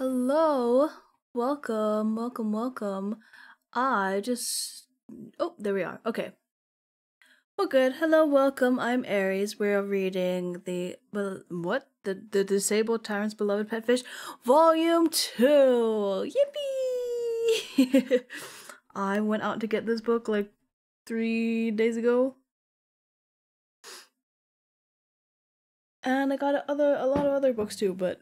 Hello, welcome. I just. Oh, there we are. Okay. Well, good. Hello, welcome. I'm Aries. We're reading the Disabled Tyrant's Beloved Pet Fish, Vol.2. Yippee! I went out to get this book like 3 days ago. And I got a lot of other books too, but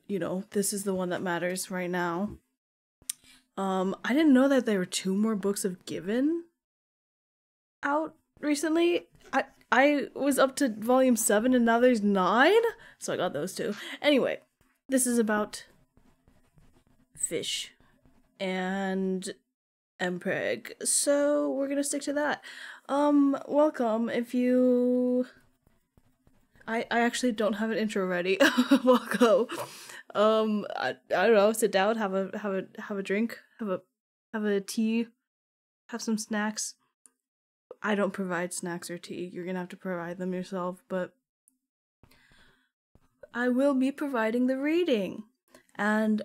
this is the one that matters right now. I didn't know that there were 2 more books of Given out recently. I was up to volume 7 and now there's 9, so I got those 2. Anyway, this is about fish and Mpreg, so we're gonna stick to that. Welcome. If you I actually don't have an intro ready. Welcome. I don't know, sit down, have a drink, have a tea, have some snacks. I don't provide snacks or tea. You're gonna have to provide them yourself, but I will be providing the reading. And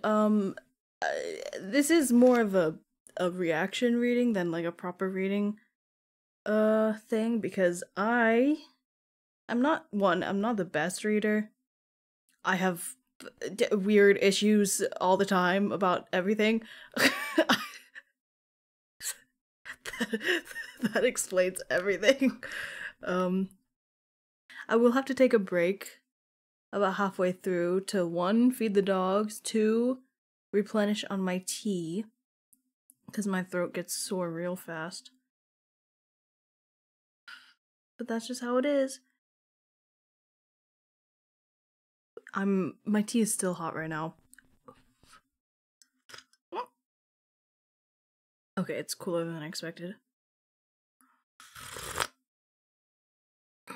this is more of a reaction reading than like a proper reading thing, because I'm not the best reader. I have weird issues all the time about everything. That explains everything. I will have to take a break about halfway through to 1, feed the dogs, 2, replenish on my tea, because my throat gets sore real fast. But that's just how it is. My tea is still hot right now. Okay, it's cooler than I expected.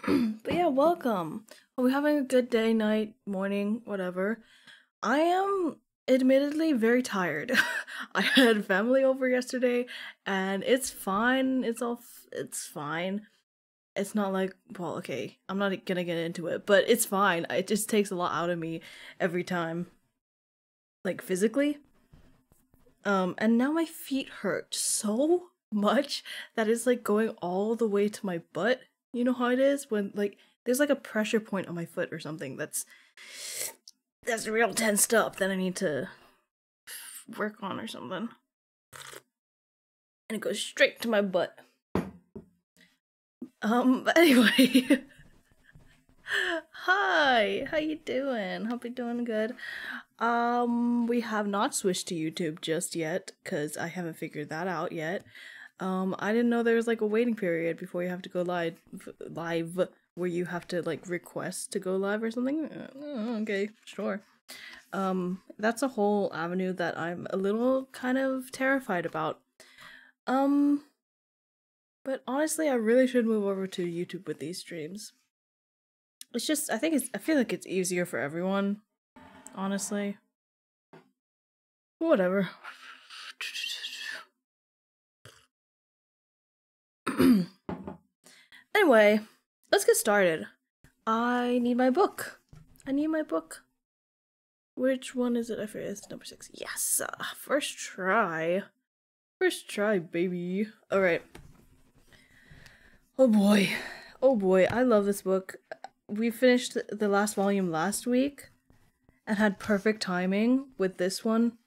But yeah, welcome. Are we having a good day, night, morning, whatever? I am admittedly very tired. I had family over yesterday, and it's fine. It's fine. It's not like, well, okay, I'm not gonna get into it, but it's fine. It just takes a lot out of me every time, like physically. And now my feet hurt so much that it's like going all the way to my butt. You know how it is when like there's like a pressure point on my foot or something that's real tensed up that I need to work on or something. And it goes straight to my butt. But anyway. Hi, how you doing? Hope you're doing good. We have not switched to YouTube just yet, because I haven't figured that out yet. I didn't know there was like a waiting period before you have to go live, where you have to like request to go live or something. Okay, sure. That's a whole avenue that I'm a little kind of terrified about. But honestly, I really should move over to YouTube with these streams. It's just, I feel like it's easier for everyone, honestly. Whatever. Anyway, let's get started. I need my book. Which one is it? I forget. It's number 6. Yes! First try. First try, baby. Alright. Oh boy, I love this book. We finished the last volume last week and had perfect timing with this one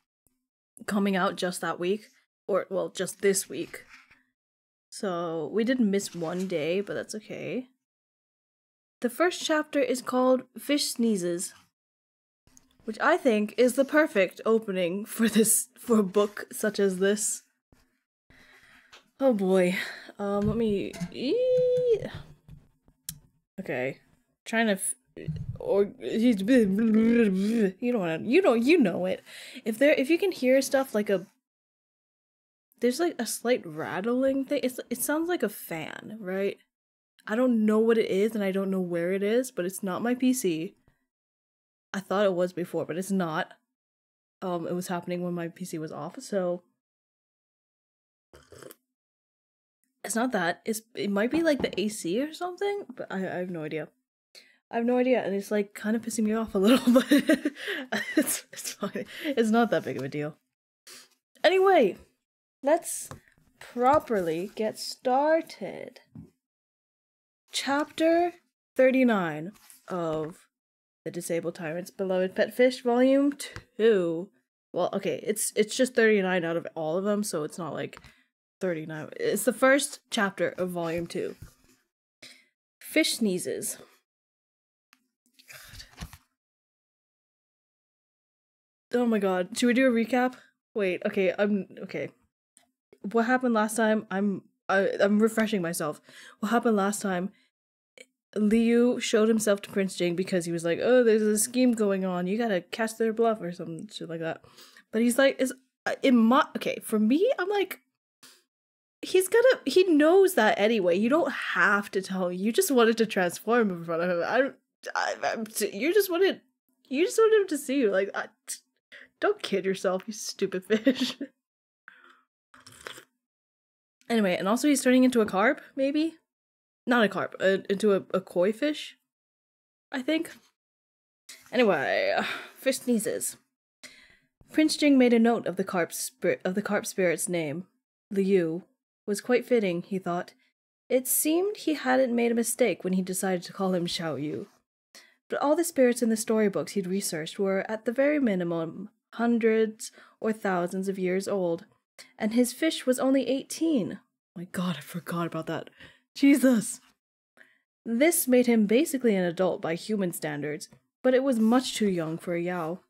coming out just that week. Or, well, just this week. So, we did miss one day, but that's okay. The first chapter is called Fish Sneezes, which I think is the perfect opening for a book such as this. Oh boy. Let me... Okay. Trying to... you know it. If you can hear stuff like there's like a slight rattling thing. It sounds like a fan, right? I don't know what it is and I don't know where it is, but it's not my PC. I thought it was before, but it's not. It was happening when my PC was off, so it's not that. It might be like the AC or something, but I have no idea. I have no idea, and it's like kind of pissing me off a little, but it's fine. It's not that big of a deal. Anyway, let's properly get started. Chapter 39 of The Disabled Tyrant's Beloved Pet Fish, Volume 2. Well, okay, it's just 39 out of all of them, so it's not like 39. It's the first chapter of Volume 2. Fish sneezes. God. Oh my god. Should we do a recap? Wait, okay, okay. What happened last time? I'm refreshing myself. What happened last time? Liu showed himself to Prince Jing because he was like, oh, there's a scheme going on. You gotta catch their bluff or some shit like that. But he's like, okay, for me, I'm like, he knows that anyway. You don't have to tell him. You just wanted to transform in front of him. You just wanted him to see you. Like, don't kid yourself, you stupid fish. Anyway, and also he's turning into a carp, maybe? Not a carp, into a koi fish, I think. Anyway, fish sneezes. Prince Jing made a note of the carp spirit's name. Liu was quite fitting, he thought. It seemed he hadn't made a mistake when he decided to call him Xiao Yu. But all the spirits in the storybooks he'd researched were, at the very minimum, hundreds or thousands of years old, and his fish was only 18. My god, I forgot about that. Jesus! This made him basically an adult by human standards, but it was much too young for a Yao.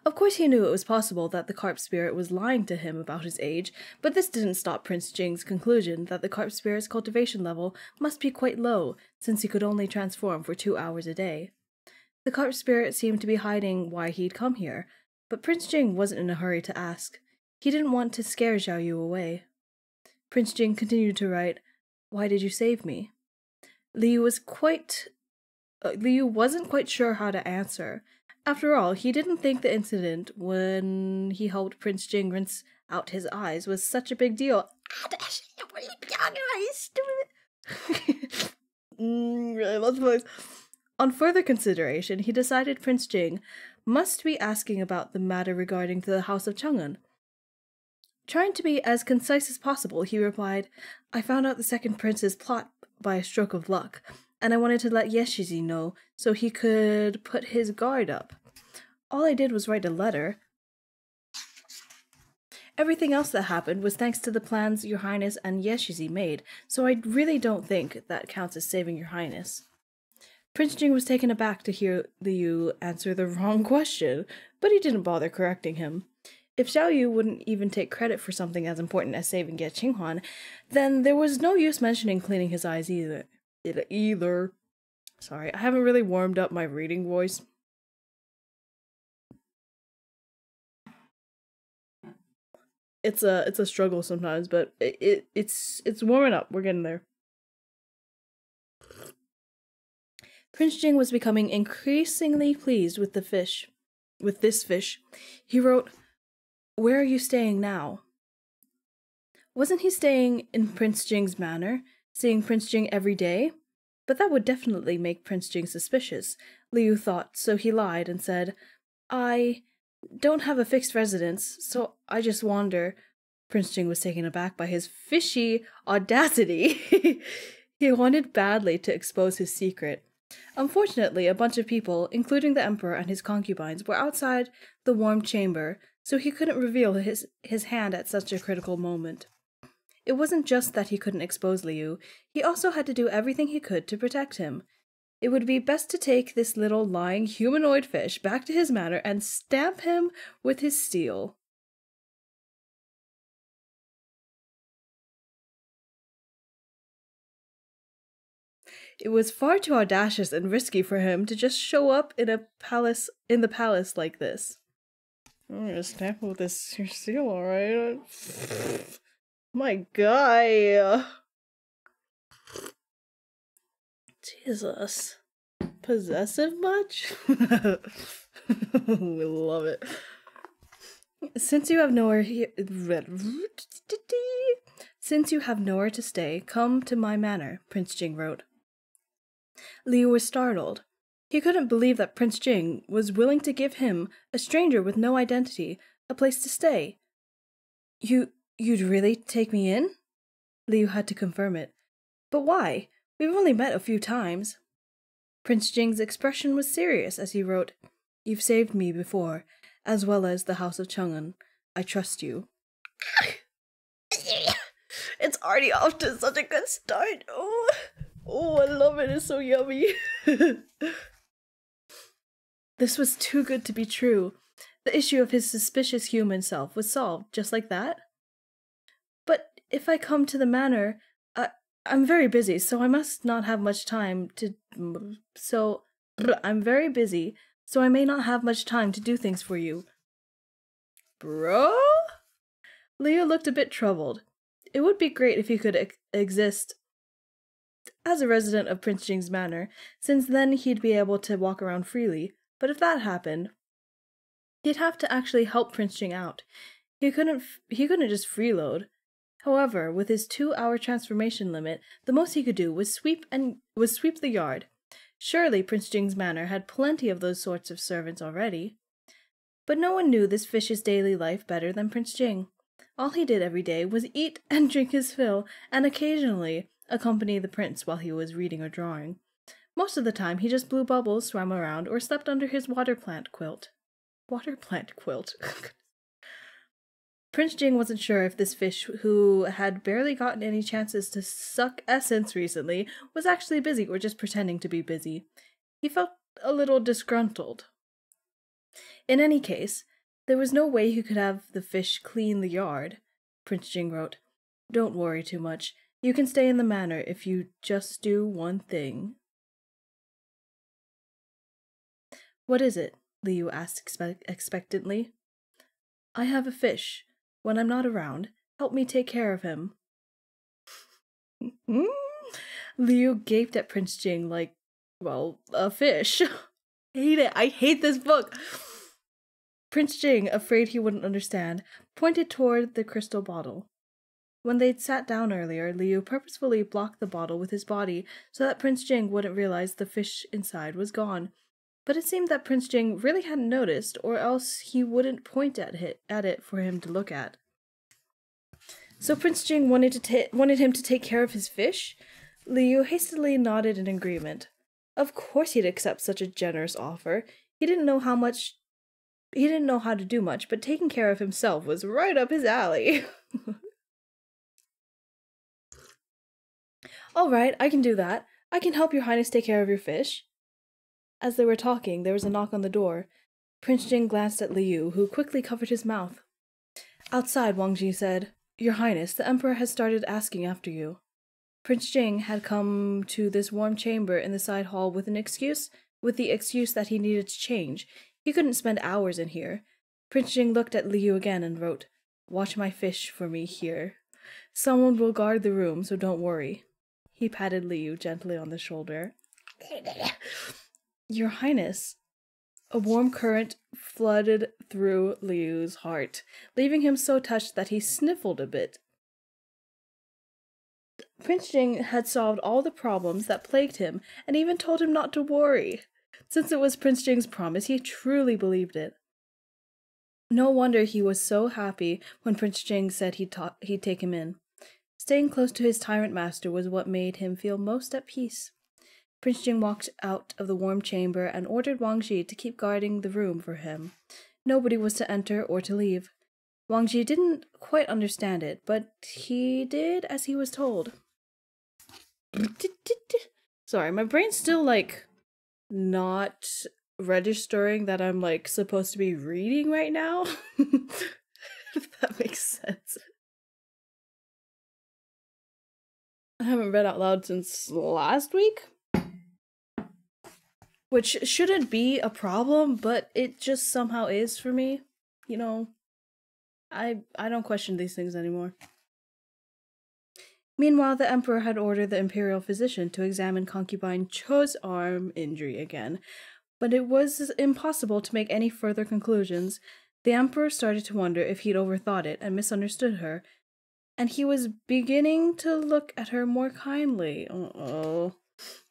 Of course he knew it was possible that the carp spirit was lying to him about his age, but this didn't stop Prince Jing's conclusion that the carp spirit's cultivation level must be quite low, since he could only transform for 2 hours a day. The carp spirit seemed to be hiding why he'd come here, but Prince Jing wasn't in a hurry to ask. He didn't want to scare Xiao Yu away. Prince Jing continued to write, "Why did you save me?" Liu wasn't quite sure how to answer. After all, he didn't think the incident when he helped Prince Jing rinse out his eyes was such a big deal. Really lots of voice. On further consideration, he decided Prince Jing must be asking about the matter regarding the House of Chang'an. Trying to be as concise as possible, he replied, "I found out the second prince's plot by a stroke of luck, and I wanted to let Yeshizi know so he could put his guard up. All I did was write a letter. Everything else that happened was thanks to the plans Your Highness and Yeshizi made, so I really don't think that counts as saving Your Highness." Prince Jing was taken aback to hear Liu answer the wrong question, but he didn't bother correcting him. If Xiao Yu wouldn't even take credit for something as important as saving Ge Qinghuan, then there was no use mentioning cleaning his eyes either. Sorry, I haven't really warmed up my reading voice. It's a struggle sometimes, but it's warming up. We're getting there. Prince Jing was becoming increasingly pleased with this fish. He wrote, "Where are you staying now?" Wasn't he staying in Prince Jing's manor, seeing Prince Jing every day? But that would definitely make Prince Jing suspicious, Liu thought, so he lied and said, "I don't have a fixed residence, so I just wander." Prince Jing was taken aback by his fishy audacity. He wanted badly to expose his secret. Unfortunately, a bunch of people, including the emperor and his concubines, were outside the warm chamber, so he couldn't reveal his hand at such a critical moment. It wasn't just that he couldn't expose Liu, he also had to do everything he could to protect him. It would be best to take this little lying humanoid fish back to his manor and stamp him with his steel. It was far too audacious and risky for him to just show up in the palace like this. I'm gonna stamp with this seal, alright? My guy. Jesus. Possessive much? We love it. Since you have nowhere to stay, come to my manor, Prince Jing wrote. Liu was startled. He couldn't believe that Prince Jing was willing to give him, a stranger with no identity, a place to stay. You'd really take me in? Liu had to confirm it. But why? We've only met a few times. Prince Jing's expression was serious as he wrote, You've saved me before, as well as the House of Chang'an. I trust you. It's already off to such a good start. Oh, I love it. It's so yummy. This was too good to be true. The issue of his suspicious human self was solved just like that. But if I come to the manor, I'm very busy, so I must not have much time to... I'm very busy, so I may not have much time to do things for you. Bro? Leo looked a bit troubled. It would be great if he could exist as a resident of Prince Jing's manor, since then he'd be able to walk around freely. But if that happened, he'd have to actually help Prince Jing out. He couldn't just freeload. However, with his 2-hour transformation limit, the most he could do was sweep the yard. Surely Prince Jing's manor had plenty of those sorts of servants already. But no one knew this fish's daily life better than Prince Jing. All he did every day was eat and drink his fill, and occasionally accompany the prince while he was reading or drawing. Most of the time he just blew bubbles, swam around, or slept under his water plant quilt. Water plant quilt? Prince Jing wasn't sure if this fish, who had barely gotten any chances to suck essence recently, was actually busy or just pretending to be busy. He felt a little disgruntled. In any case, there was no way he could have the fish clean the yard. Prince Jing wrote, Don't worry too much. You can stay in the manor if you just do one thing. What is it? Liu asked expectantly. I have a fish. When I'm not around, help me take care of him. Liu gaped at Prince Jing like, well, a fish. Hate it. I hate this book. Prince Jing, afraid he wouldn't understand, pointed toward the crystal bottle. When they'd sat down earlier, Liu purposefully blocked the bottle with his body so that Prince Jing wouldn't realize the fish inside was gone. But it seemed that Prince Jing really hadn't noticed, or else he wouldn't point at it for him to look at. So Prince Jing wanted him to take care of his fish? Liu hastily nodded in agreement. Of course he'd accept such a generous offer. He didn't know how to do much, but taking care of himself was right up his alley. All right, I can do that. I can help your highness take care of your fish. As they were talking, there was a knock on the door. Prince Jing glanced at Liu, who quickly covered his mouth. Outside, Wang Ji said, Your Highness, the Emperor has started asking after you. Prince Jing had come to this warm chamber in the side hall with the excuse that he needed to change. He couldn't spend hours in here. Prince Jing looked at Liu again and wrote, Watch my fish for me here. Someone will guard the room, so don't worry. He patted Liu gently on the shoulder. Your Highness. A warm current flooded through Liu's heart, leaving him so touched that he sniffled a bit. Prince Jing had solved all the problems that plagued him, and even told him not to worry. Since it was Prince Jing's promise, he truly believed it. No wonder he was so happy when Prince Jing said he'd take him in. Staying close to his tyrant master was what made him feel most at peace. Prince Jing walked out of the warm chamber and ordered Wang Ji to keep guarding the room for him. Nobody was to enter or to leave. Wang Ji didn't quite understand it, but he did as he was told. Sorry, my brain's still, not registering that I'm, supposed to be reading right now. If that makes sense. I haven't read out loud since last week. Which shouldn't be a problem, but it just somehow is for me. You know, I don't question these things anymore. Meanwhile, the Emperor had ordered the imperial physician to examine concubine Cho's arm injury again, but it was impossible to make any further conclusions. The Emperor started to wonder if he'd overthought it and misunderstood her, and he was beginning to look at her more kindly. Uh-oh.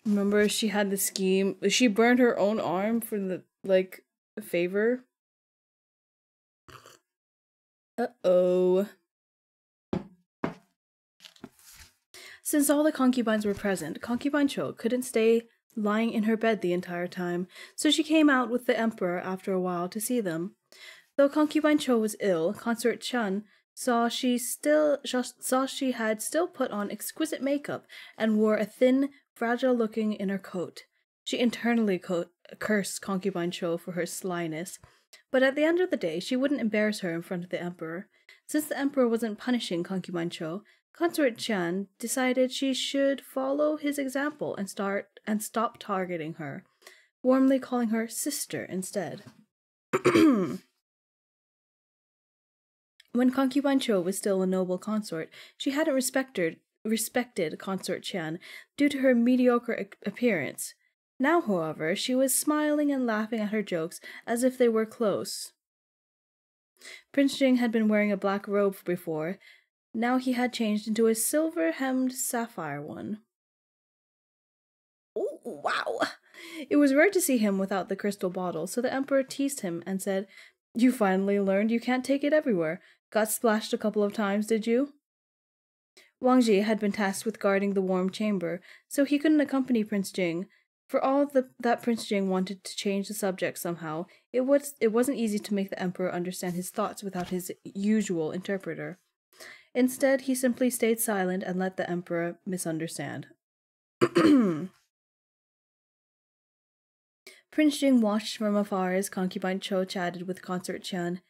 Remember, she had the scheme. She burned her own arm for the, like, favor. Uh-oh. Since all the concubines were present, Concubine Cho couldn't stay lying in her bed the entire time, so she came out with the emperor after a while to see them. Though Concubine Cho was ill, Consort Chun saw she had still put on exquisite makeup and wore a thin, fragile-looking inner coat. She internally cursed Concubine Cho for her slyness, but at the end of the day, she wouldn't embarrass her in front of the emperor. Since the emperor wasn't punishing Concubine Cho, Consort Chan decided she should follow his example and stop targeting her, warmly calling her sister instead. When Concubine Cho was still a noble consort, she hadn't respected Consort Chan due to her mediocre appearance. Now, however, she was smiling and laughing at her jokes as if they were close. Prince Jing had been wearing a black robe before. Now he had changed into a silver-hemmed sapphire one. Oh, wow! It was rare to see him without the crystal bottle, so the emperor teased him and said, "You finally learned you can't take it everywhere. Got splashed a couple of times, did you?" Wang Ji had been tasked with guarding the warm chamber, so he couldn't accompany Prince Jing. For all that Prince Jing wanted to change the subject somehow, it wasn't easy to make the emperor understand his thoughts without his usual interpreter. Instead, he simply stayed silent and let the emperor misunderstand. Prince Jing watched from afar as Concubine Cho chatted with Consort Chan.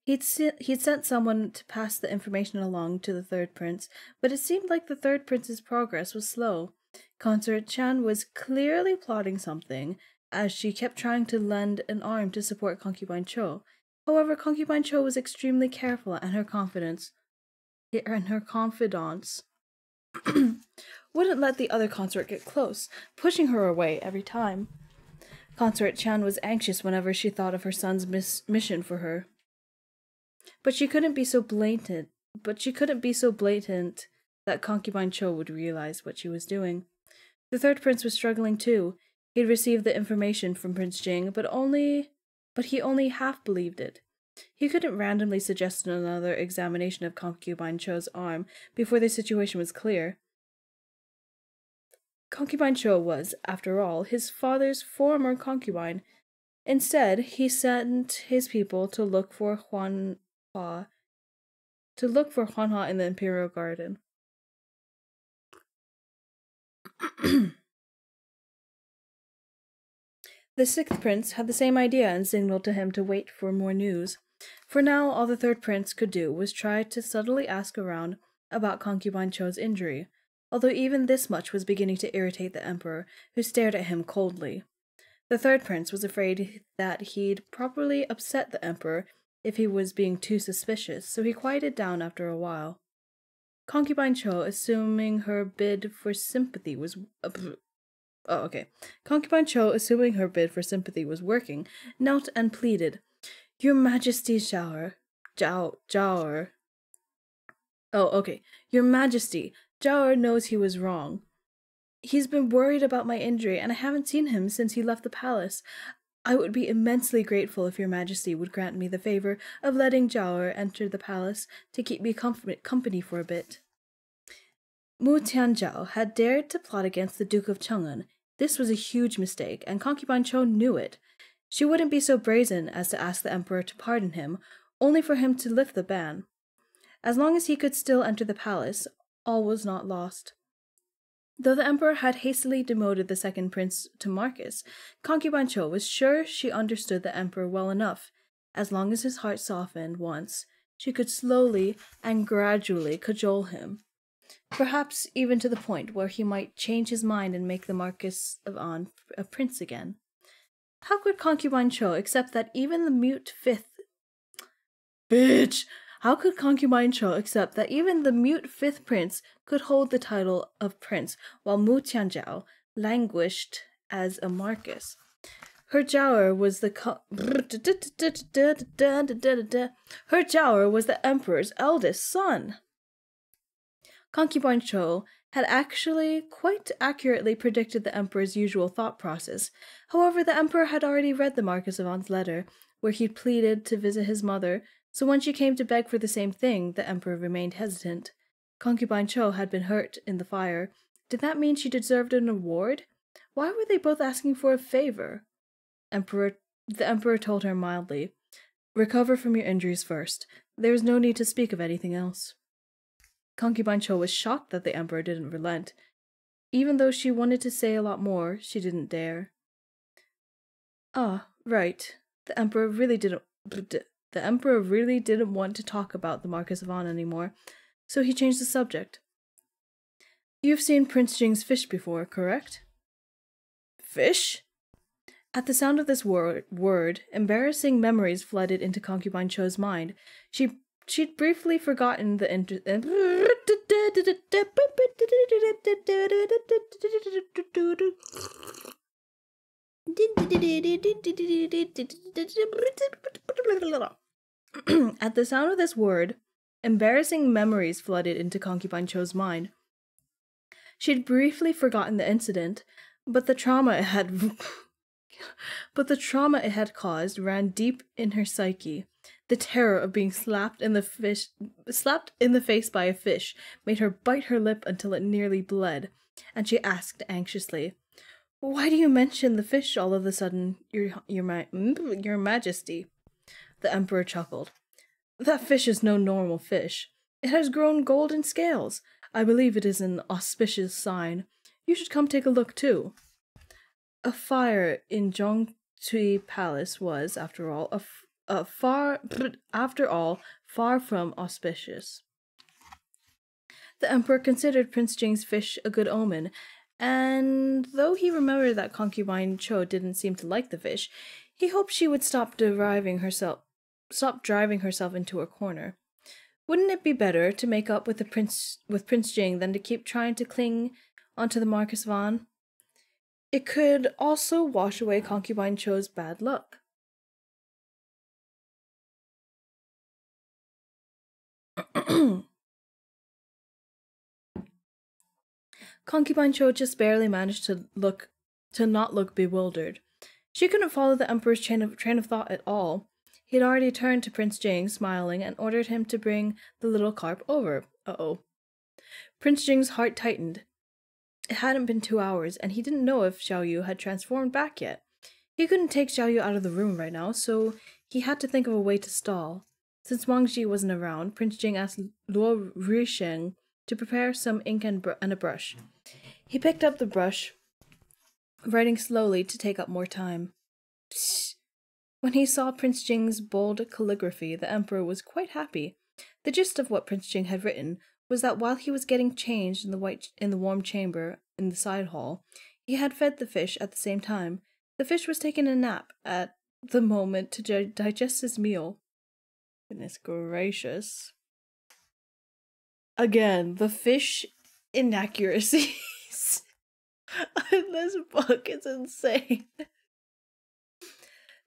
He'd sent someone to pass the information along to the third prince, but it seemed like the third prince's progress was slow. Consort Chan was clearly plotting something, as she kept trying to lend an arm to support Concubine Cho. However, Concubine Cho was extremely careful, and her confidants wouldn't let the other consort get close, pushing her away every time. Consort Chan was anxious whenever she thought of her son's mission for her. But she couldn't be so blatant that Concubine Cho would realize what she was doing. The third prince was struggling too. He'd received the information from Prince Jing, but he only half believed it. He couldn't randomly suggest another examination of Concubine Cho's arm before the situation was clear. Concubine Cho was, after all, his father's former concubine. Instead, he sent his people to look for Huanhua in the Imperial Garden. The sixth prince had the same idea and signaled to him to wait for more news. For now, all the third prince could do was try to subtly ask around about Concubine Cho's injury, although even this much was beginning to irritate the emperor, who stared at him coldly. The third prince was afraid that he'd probably upset the emperor if he was being too suspicious, so he quieted down after a while. Concubine Cho, assuming her bid for sympathy was Concubine Cho, assuming her bid for sympathy was working, knelt and pleaded, "Your Majesty, Your Majesty, Zhao knows he was wrong. He's been worried about my injury, and I haven't seen him since he left the palace. I would be immensely grateful if your Majesty would grant me the favor of letting Zhao enter the palace to keep me company for a bit." Mu Tianzhao had dared to plot against the Duke of Chang'an. This was a huge mistake, and Concubine Cho knew it. She wouldn't be so brazen as to ask the emperor to pardon him, only for him to lift the ban. As long as he could still enter the palace, all was not lost. Though the emperor had hastily demoted the second prince to Marcus, Concubine Cho was sure she understood the emperor well enough. As long as his heart softened once, she could slowly and gradually cajole him. Perhaps even to the point where he might change his mind and make the Marquis of An a prince again. How could Concubine Cho accept that even the mute fifth prince could hold the title of prince, while Mu Tianzhao languished as a marquis? Her Jiaoer was the emperor's eldest son. Concubine Cho had actually quite accurately predicted the Emperor's usual thought process. However, the Emperor had already read the Marquis of An's letter, where he pleaded to visit his mother, so when she came to beg for the same thing, the Emperor remained hesitant. Concubine Cho had been hurt in the fire. Did that mean she deserved an award? Why were they both asking for a favor? The Emperor told her mildly, "Recover from your injuries first. There is no need to speak of anything else." Concubine Cho was shocked that the Emperor didn't relent. Even though she wanted to say a lot more, she didn't dare. Ah, right. The Emperor really didn't want to talk about the Marquis of An anymore, so he changed the subject. "You've seen Prince Jing's fish before, correct?" "Fish?" At the sound of this word, embarrassing memories flooded into Concubine Cho's mind. She'd briefly forgotten the At the sound of this word, embarrassing memories flooded into Concubine Cho's mind. She'd briefly forgotten the incident, but the trauma it had caused ran deep in her psyche. The terror of being slapped in the face by a fish made her bite her lip until it nearly bled, and she asked anxiously, "Why do you mention the fish all of a sudden, your Majesty?" The Emperor chuckled. "That fish is no normal fish. It has grown golden scales. I believe it is an auspicious sign. You should come take a look too." A fire in Zhongtui Palace was, after all, far from auspicious. The Emperor considered Prince Jing's fish a good omen, and though he remembered that Concubine Cho didn't seem to like the fish, he hoped she would stop driving herself into a corner. Wouldn't it be better to make up with Prince Jing than to keep trying to cling onto the Marquis of An? It could also wash away Concubine Cho's bad luck. Concubine Cho just barely managed to not look bewildered. She couldn't follow the Emperor's train of thought at all. He had already turned to Prince Jing, smiling, and ordered him to bring the little carp over. Prince Jing's heart tightened. It hadn't been 2 hours, and he didn't know if Xiao Yu had transformed back yet. He couldn't take Xiao Yu out of the room right now, so he had to think of a way to stall. Since Wang Ji wasn't around, Prince Jing asked Luo Risheng to prepare some ink and a brush. He picked up the brush, writing slowly to take up more time. Psst. When he saw Prince Jing's bold calligraphy, the Emperor was quite happy. The gist of what Prince Jing had written was that while he was getting changed in the warm chamber in the side hall, he had fed the fish at the same time. The fish was taking a nap at the moment to digest his meal. Goodness gracious. Again, the fish inaccuracies in this book is insane.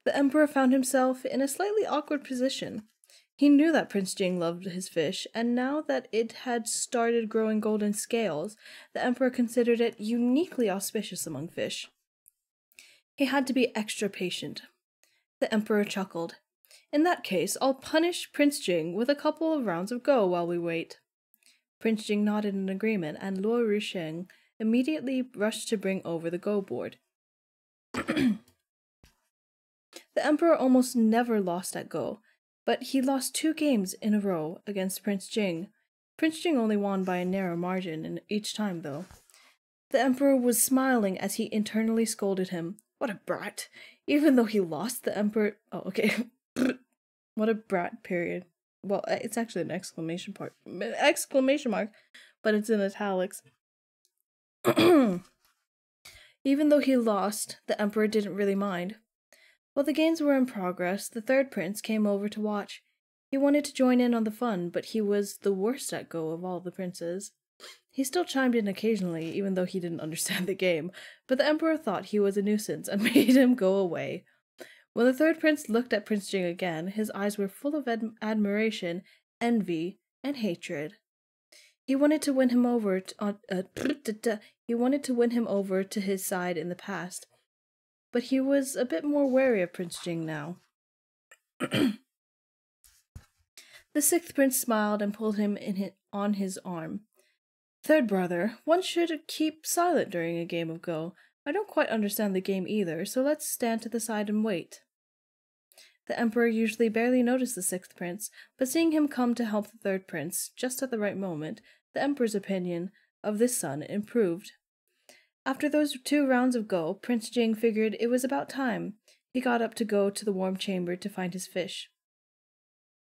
The Emperor found himself in a slightly awkward position. He knew that Prince Jing loved his fish, and now that it had started growing golden scales, the Emperor considered it uniquely auspicious among fish. He had to be extra patient. The Emperor chuckled. "In that case, I'll punish Prince Jing with a couple of rounds of Go while we wait." Prince Jing nodded in agreement, and Luo Risheng immediately rushed to bring over the Go board. The Emperor almost never lost at Go, but he lost 2 games in a row against Prince Jing. Prince Jing only won by a narrow margin each time, though. The Emperor was smiling as he internally scolded him. What a brat! Even though he lost, the Emperor... Oh, okay. What a brat, period. Well, it's actually an exclamation mark, but it's in italics. Even though he lost, the Emperor didn't really mind. While the games were in progress, the third prince came over to watch. He wanted to join in on the fun, but he was the worst at Go of all the princes. He still chimed in occasionally, even though he didn't understand the game, but the Emperor thought he was a nuisance and made him go away. When the third prince looked at Prince Jing again, his eyes were full of admiration, envy, and hatred. He wanted to win him over he wanted to win him over to his side in the past, but he was a bit more wary of Prince Jing now. The sixth prince smiled and pulled him on his arm. Third brother, one should keep silent during a game of Go. I don't quite understand the game either, so let's stand to the side and wait. The emperor usually barely noticed the sixth prince, but seeing him come to help the third prince just at the right moment, the emperor's opinion of this son improved. After those 2 rounds of Go, Prince Jing figured it was about time. He got up to go to the warm chamber to find his fish.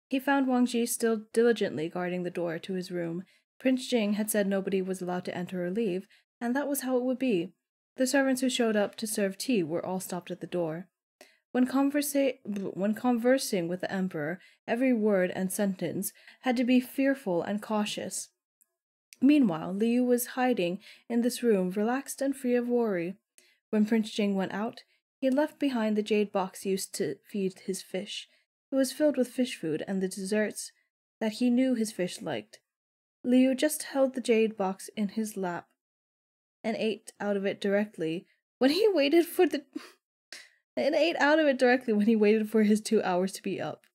He found Wang Ji still diligently guarding the door to his room. Prince Jing had said nobody was allowed to enter or leave, and that was how it would be. The servants who showed up to serve tea were all stopped at the door. When conversing with the emperor, every word and sentence had to be fearful and cautious. Meanwhile, Liu was hiding in this room, relaxed and free of worry. When Prince Jing went out, he had left behind the jade box used to feed his fish. It was filled with fish food and the desserts that he knew his fish liked. Liu just held the jade box in his lap and ate out of it directly when he waited for his 2 hours to be up.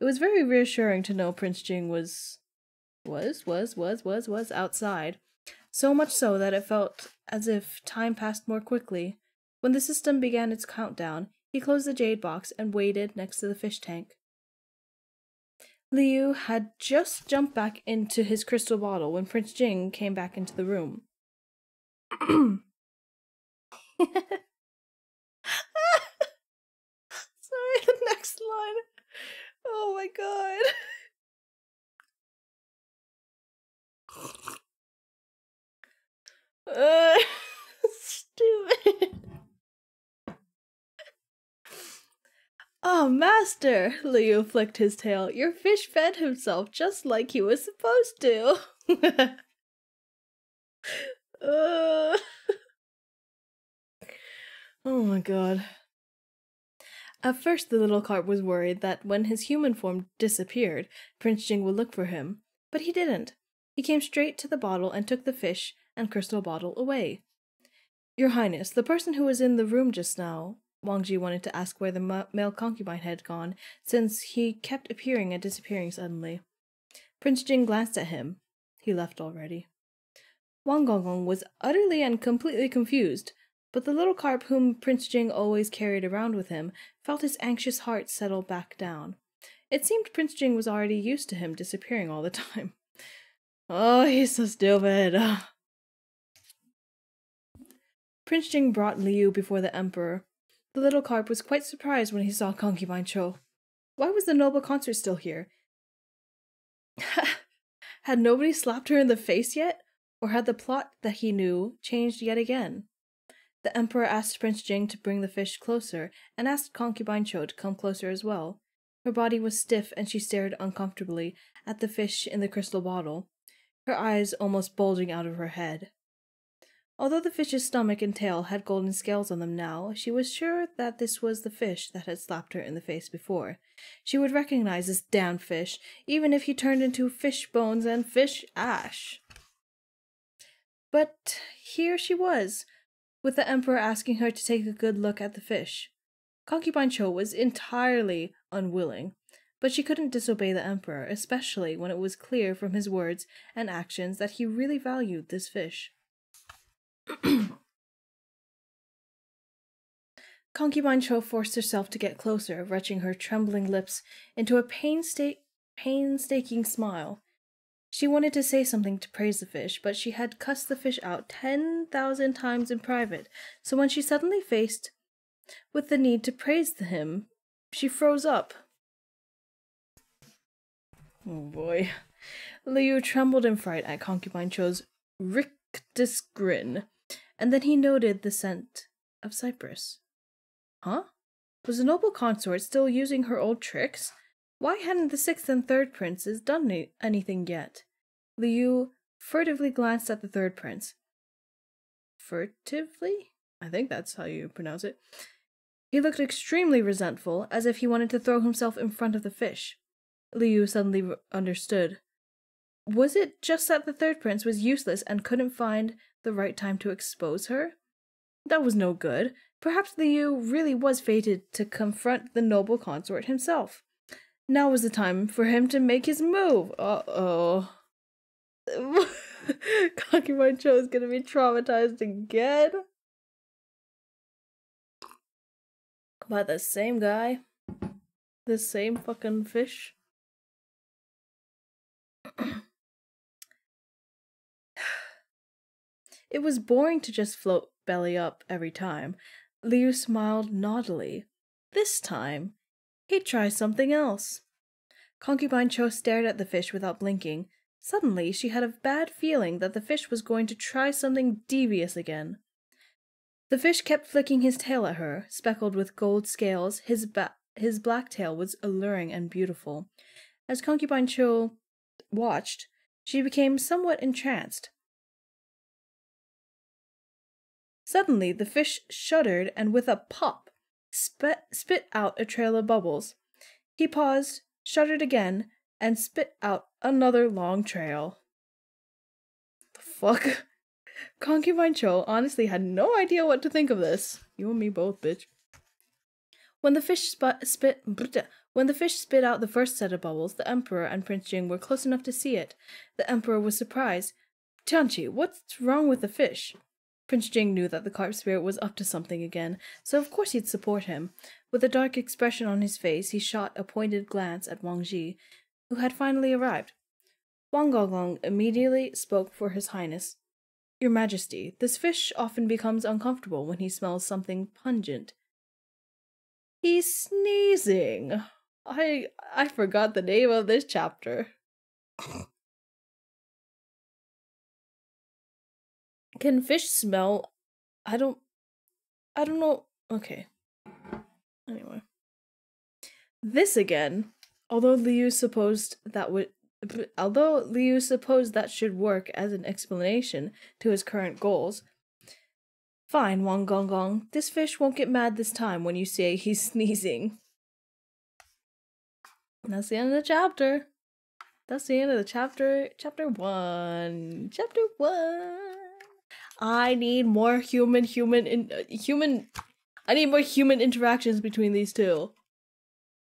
It was very reassuring to know Prince Jing was outside, so much so that it felt as if time passed more quickly. When the system began its countdown, he closed the jade box and waited next to the fish tank. Liu had just jumped back into his crystal bottle when Prince Jing came back into the room. Sorry, the next line. Oh my god. Stupid. Oh, master, Liu flicked his tail. Your fish fed himself just like he was supposed to. Oh my god. At first, the little carp was worried that when his human form disappeared, Prince Jing would look for him. But he didn't. He came straight to the bottle and took the fish and crystal bottle away. Your Highness, the person who was in the room just now, Wang Ji wanted to ask where the male concubine had gone, since he kept appearing and disappearing suddenly. Prince Jing glanced at him. He left already. Wang Gonggong was utterly and completely confused, but the little carp whom Prince Jing always carried around with him felt his anxious heart settle back down. It seemed Prince Jing was already used to him disappearing all the time. Oh, he's so stupid. Prince Jing brought Liu before the emperor. The little carp was quite surprised when he saw concubine Cho. Why was the noble consort still here? Had nobody slapped her in the face yet? Or had the plot that he knew changed yet again? The emperor asked Prince Jing to bring the fish closer, and asked concubine Cho to come closer as well. Her body was stiff, and she stared uncomfortably at the fish in the crystal bottle, her eyes almost bulging out of her head. Although the fish's stomach and tail had golden scales on them now, she was sure that this was the fish that had slapped her in the face before. She would recognize this damned fish, even if he turned into fish bones and fish ash. But here she was, with the emperor asking her to take a good look at the fish. Concubine Cho was entirely unwilling, but she couldn't disobey the emperor, especially when it was clear from his words and actions that he really valued this fish. Concubine Cho forced herself to get closer, retching her trembling lips into a painstaking smile. She wanted to say something to praise the fish, but she had cussed the fish out 10,000 times in private, so when she suddenly faced with the need to praise him, she froze up. Oh boy. Liu trembled in fright at Concubine Cho's rictus grin, and then he noted the scent of cypress. Huh? Was the noble consort still using her old tricks? Why hadn't the sixth and third princes done anything yet? Liu furtively glanced at the third prince. Furtively? I think that's how you pronounce it. He looked extremely resentful, as if he wanted to throw himself in front of the fish. Liu suddenly understood. Was it just that the third prince was useless and couldn't find the right time to expose her? That was no good. Perhaps Liu really was fated to confront the noble consort himself. Now was the time for him to make his move. Uh-oh. Concubine Cho is gonna be traumatized again. By the same guy. The same fucking fish. It was boring to just float belly up every time. Liu smiled naughtily. This time, he'd try something else. Concubine Cho stared at the fish without blinking. Suddenly, she had a bad feeling that the fish was going to try something devious again. The fish kept flicking his tail at her, speckled with gold scales. His black tail was alluring and beautiful. As Concubine Cho watched, she became somewhat entranced. Suddenly, the fish shuddered and with a pop, spit out a trail of bubbles. He paused, shuddered again, and spit out another long trail. The fuck? Concubine Cho honestly had no idea what to think of this. You and me both, bitch. When the fish spit out the first set of bubbles, the Emperor and Prince Jing were close enough to see it. The Emperor was surprised. Tianqi, what's wrong with the fish? Prince Jing knew that the carp spirit was up to something again, so of course he'd support him. With a dark expression on his face, he shot a pointed glance at Wang Ji, who had finally arrived. Wang Gonggong immediately spoke for His Highness. Your Majesty, this fish often becomes uncomfortable when he smells something pungent. He's sneezing. I forgot the name of this chapter. Can fish smell? I don't know. Okay. Anyway. This again. Although Liu supposed that should work as an explanation to his current goals. Fine, Wang Gonggong. This fish won't get mad this time when you say he's sneezing. And that's the end of the chapter. That's the end of the chapter. Chapter 1. Chapter 1. I need more human I need more human interactions between these two.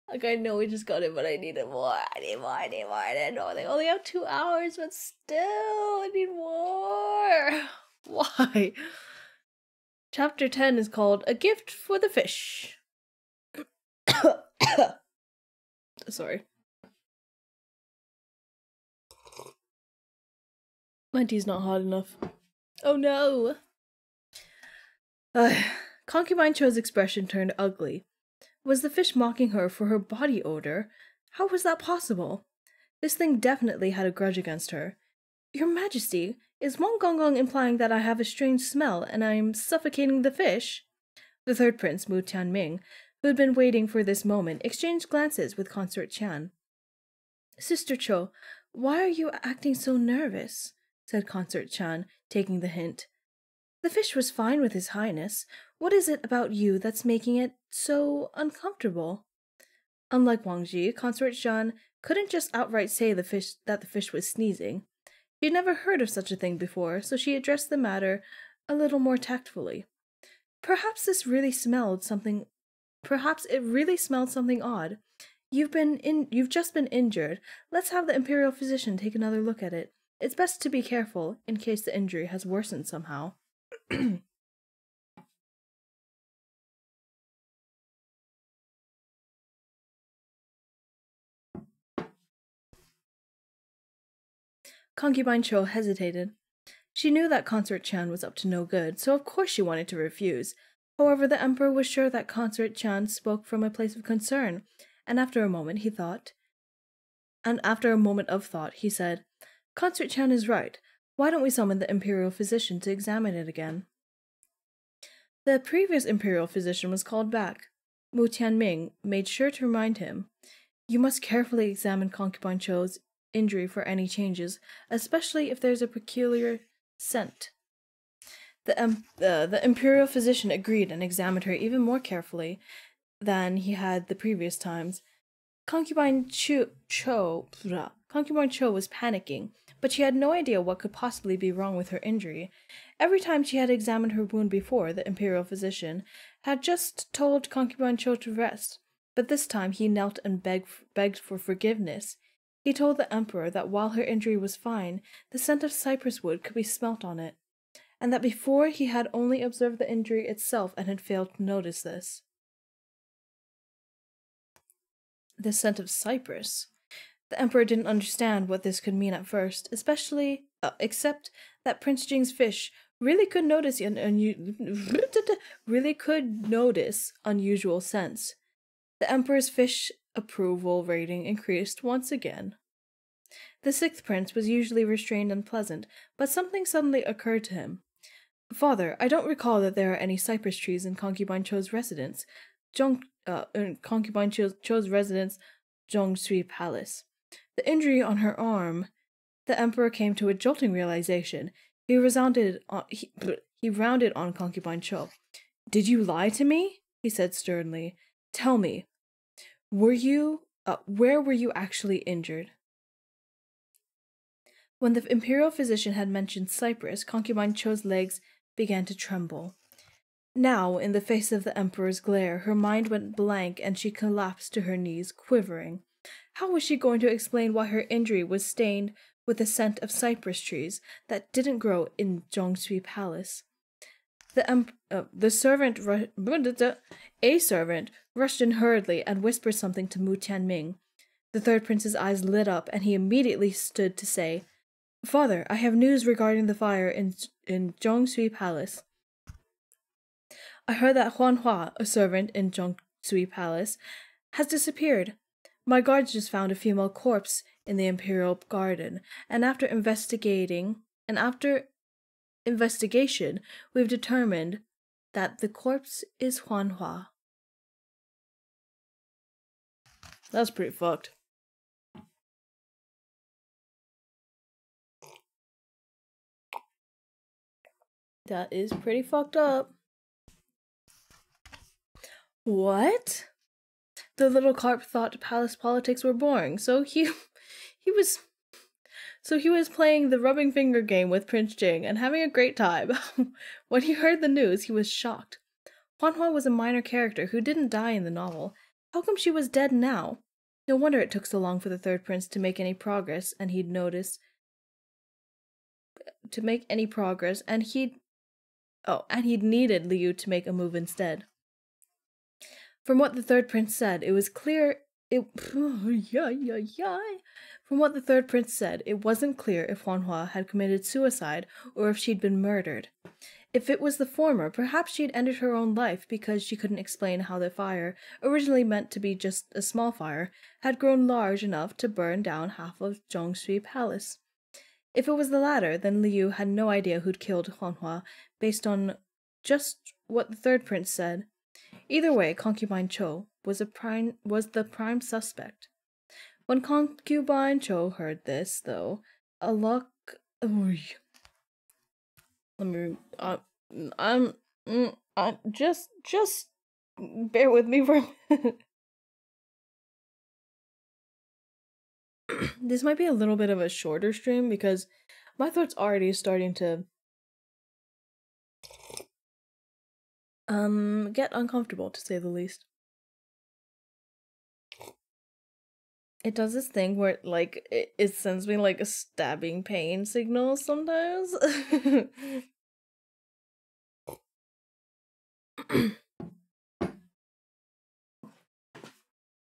Like, I know we just got it, but I needed more. I need more. I know they only have 2 hours, but still, I need more. Why? Chapter 10 is called A Gift for the Fish. Sorry. My tea's not hot enough. Oh no! Concubine Cho's expression turned ugly. Was the fish mocking her for her body odor? How was that possible? This thing definitely had a grudge against her. Your Majesty, is Wang Gonggong implying that I have a strange smell and I'm suffocating the fish? The third prince, Mu Tianming, who had been waiting for this moment, exchanged glances with Consort Chan. Sister Cho, why are you acting so nervous? Said Consort Chan, taking the hint. The fish was fine with His Highness. What is it about you that's making it so uncomfortable? Unlike Wang Ji, Consort Chan couldn't just outright say that the fish was sneezing. She had never heard of such a thing before, so she addressed the matter a little more tactfully. Perhaps it really smelled something odd. You've just been injured. Let's have the Imperial physician take another look at it. It's best to be careful, in case the injury has worsened somehow. Concubine Cho hesitated. She knew that Consort Chan was up to no good, so of course she wanted to refuse. However, the Emperor was sure that Consort Chan spoke from a place of concern, and after a moment of thought, he said, Consort Chan is right. Why don't we summon the Imperial physician to examine it again? The previous Imperial physician was called back. Mu Tianming made sure to remind him, You must carefully examine Concubine Cho's injury for any changes, especially if there's a peculiar scent. The Imperial physician agreed and examined her even more carefully than he had the previous times. Concubine Cho was panicking, but she had no idea what could possibly be wrong with her injury. Every time she had examined her wound before, the imperial physician had just told Concubine Cho to rest, but this time he knelt and begged for forgiveness. He told the emperor that while her injury was fine, the scent of cypress wood could be smelt on it, and that before he had only observed the injury itself and had failed to notice this. The scent of cypress. The emperor didn't understand what this could mean at first, except that Prince Jing's fish really could notice unusual scents. The emperor's fish approval rating increased once again. The sixth prince was usually restrained and pleasant, but something suddenly occurred to him. Father, I don't recall that there are any cypress trees in Concubine Cho's residence. Zhongshui Palace. The injury on her arm. The emperor came to a jolting realization. He rounded on Concubine Cho. Did you lie to me? He said sternly. Tell me, where were you actually injured? When the imperial physician had mentioned Cyprus, Concubine Cho's legs began to tremble. Now, in the face of the emperor's glare, her mind went blank and she collapsed to her knees, quivering. How was she going to explain why her injury was stained with the scent of cypress trees that didn't grow in Zhongshui Palace? A servant rushed in hurriedly and whispered something to Mu Tianming. The third prince's eyes lit up, and he immediately stood to say, Father, I have news regarding the fire in Zhongshui Palace. I heard that Huanhua, a servant in Zhongshui Palace, has disappeared. My guards just found a female corpse in the imperial garden, and after investigation, we've determined that the corpse is Huanhua. That's pretty fucked. That is pretty fucked up. What? The little carp thought palace politics were boring, so he was playing the rubbing finger game with Prince Jing and having a great time. When he heard the news, he was shocked. Huanhua was a minor character who didn't die in the novel. How come she was dead now? No wonder it took so long for the third prince to make any progress, and he'd needed Liu to make a move instead. From what the third prince said, it was clear it wasn't clear if Huanhua had committed suicide or if she'd been murdered. If it was the former, perhaps she'd ended her own life because she couldn't explain how the fire, originally meant to be just a small fire, had grown large enough to burn down half of Zhongshui Palace. If it was the latter, then Liu had no idea who'd killed Huanhua, based on just what the third prince said. Either way, Concubine Cho was the prime suspect. When Concubine Cho heard this, though, just bear with me for a minute. This might be a little bit of a shorter stream because my throat's already starting to get uncomfortable, to say the least. It does this thing where it sends me like a stabbing pain signal sometimes.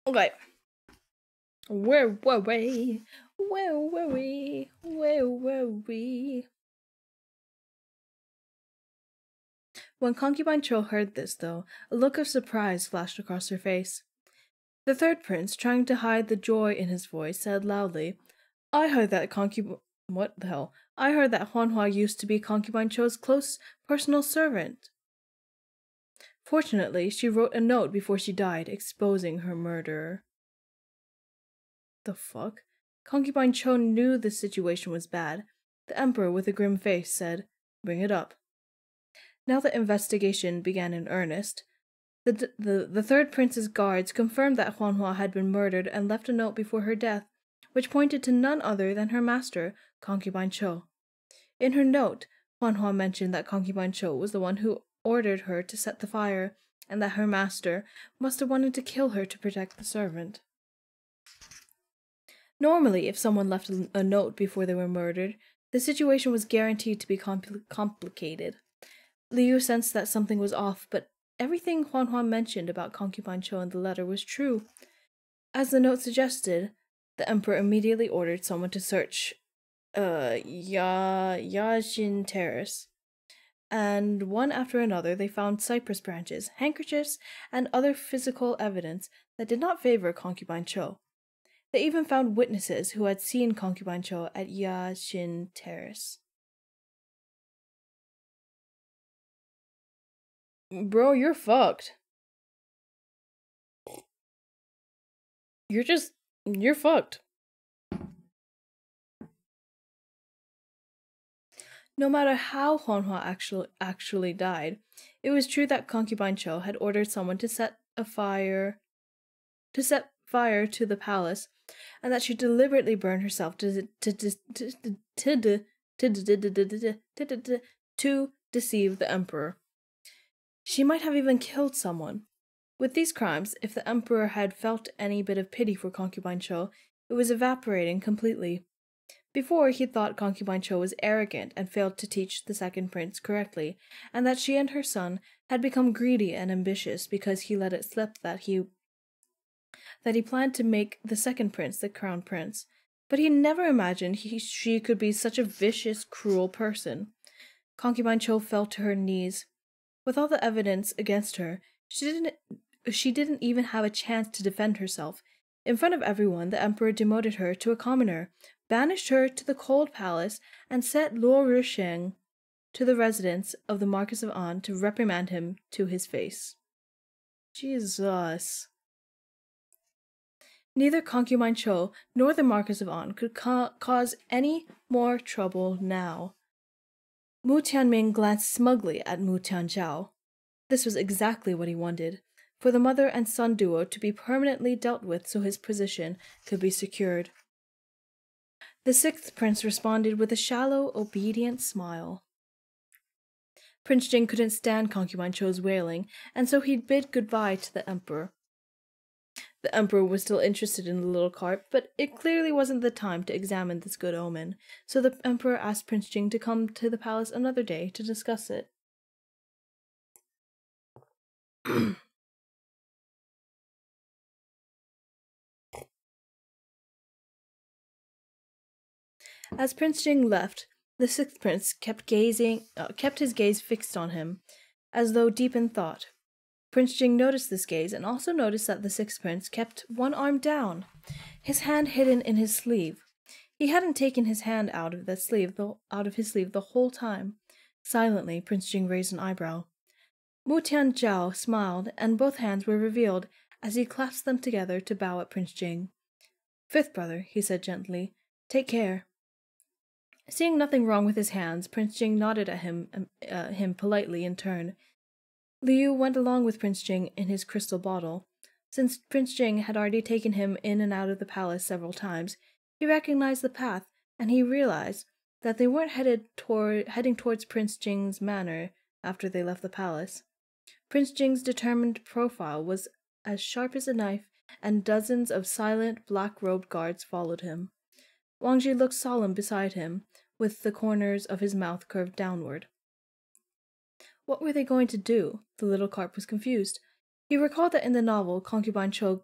Okay. Where were we? When Concubine Cho heard this, though, a look of surprise flashed across her face. The third prince, trying to hide the joy in his voice, said loudly, I heard that Huanhua used to be Concubine Cho's close personal servant. Fortunately, she wrote a note before she died, exposing her murderer. The fuck? Concubine Cho knew the situation was bad. The emperor, with a grim face, said, Bring it up. Now the investigation began in earnest. The third prince's guards confirmed that Huanhua had been murdered and left a note before her death, which pointed to none other than her master, concubine Cho. In her note, Huanhua mentioned that concubine Cho was the one who ordered her to set the fire, and that her master must have wanted to kill her to protect the servant. Normally, if someone left a note before they were murdered, the situation was guaranteed to be complicated. Liu sensed that something was off, but everything Huanhua mentioned about concubine Cho in the letter was true. As the note suggested, the emperor immediately ordered someone to search Yajin Terrace. And one after another they found cypress branches, handkerchiefs, and other physical evidence that did not favor concubine Cho. They even found witnesses who had seen concubine Cho at Yajin Terrace. Bro, you're fucked. You're fucked. No matter how Huanhua actually died, it was true that concubine Cho had ordered someone to set fire to the palace, and that she deliberately burned herself to deceive the emperor. She might have even killed someone. With these crimes, if the emperor had felt any bit of pity for concubine Cho, it was evaporating completely. Before, he thought concubine Cho was arrogant and failed to teach the second prince correctly, and that she and her son had become greedy and ambitious because he let it slip that he planned to make the second prince the crown prince. But he never imagined she could be such a vicious, cruel person. Concubine Cho fell to her knees. With all the evidence against her, she didn't even have a chance to defend herself. In front of everyone, the emperor demoted her to a commoner, banished her to the cold palace, and sent Luo Rusheng to the residence of the Marquis of An to reprimand him to his face. Jesus. Neither concubine Cho nor the Marquis of An could cause any more trouble now. Mu Tianming glanced smugly at Mu Tianzhao. This was exactly what he wanted, for the mother and son duo to be permanently dealt with so his position could be secured. The sixth prince responded with a shallow, obedient smile. Prince Jing couldn't stand concubine Cho's wailing, and so he bid goodbye to the emperor. The emperor was still interested in the little carp, but it clearly wasn't the time to examine this good omen, so the emperor asked Prince Jing to come to the palace another day to discuss it. As Prince Jing left, the sixth prince kept his gaze fixed on him, as though deep in thought. Prince Jing noticed this gaze and also noticed that the sixth prince kept one arm down, his hand hidden in his sleeve. He hadn't taken his hand out of his sleeve the whole time. Silently, Prince Jing raised an eyebrow. Mu Tianzhao smiled, and both hands were revealed as he clasped them together to bow at Prince Jing. "Fifth brother," he said gently, "take care." Seeing nothing wrong with his hands, Prince Jing nodded at him politely in turn. Liu went along with Prince Jing in his crystal bottle. Since Prince Jing had already taken him in and out of the palace several times, he recognized the path, and he realized that they weren't heading towards Prince Jing's manor after they left the palace. Prince Jing's determined profile was as sharp as a knife, and dozens of silent, black-robed guards followed him. Wang Ji looked solemn beside him, with the corners of his mouth curved downward. What were they going to do? The little carp was confused. He recalled that in the novel, Concubine Cho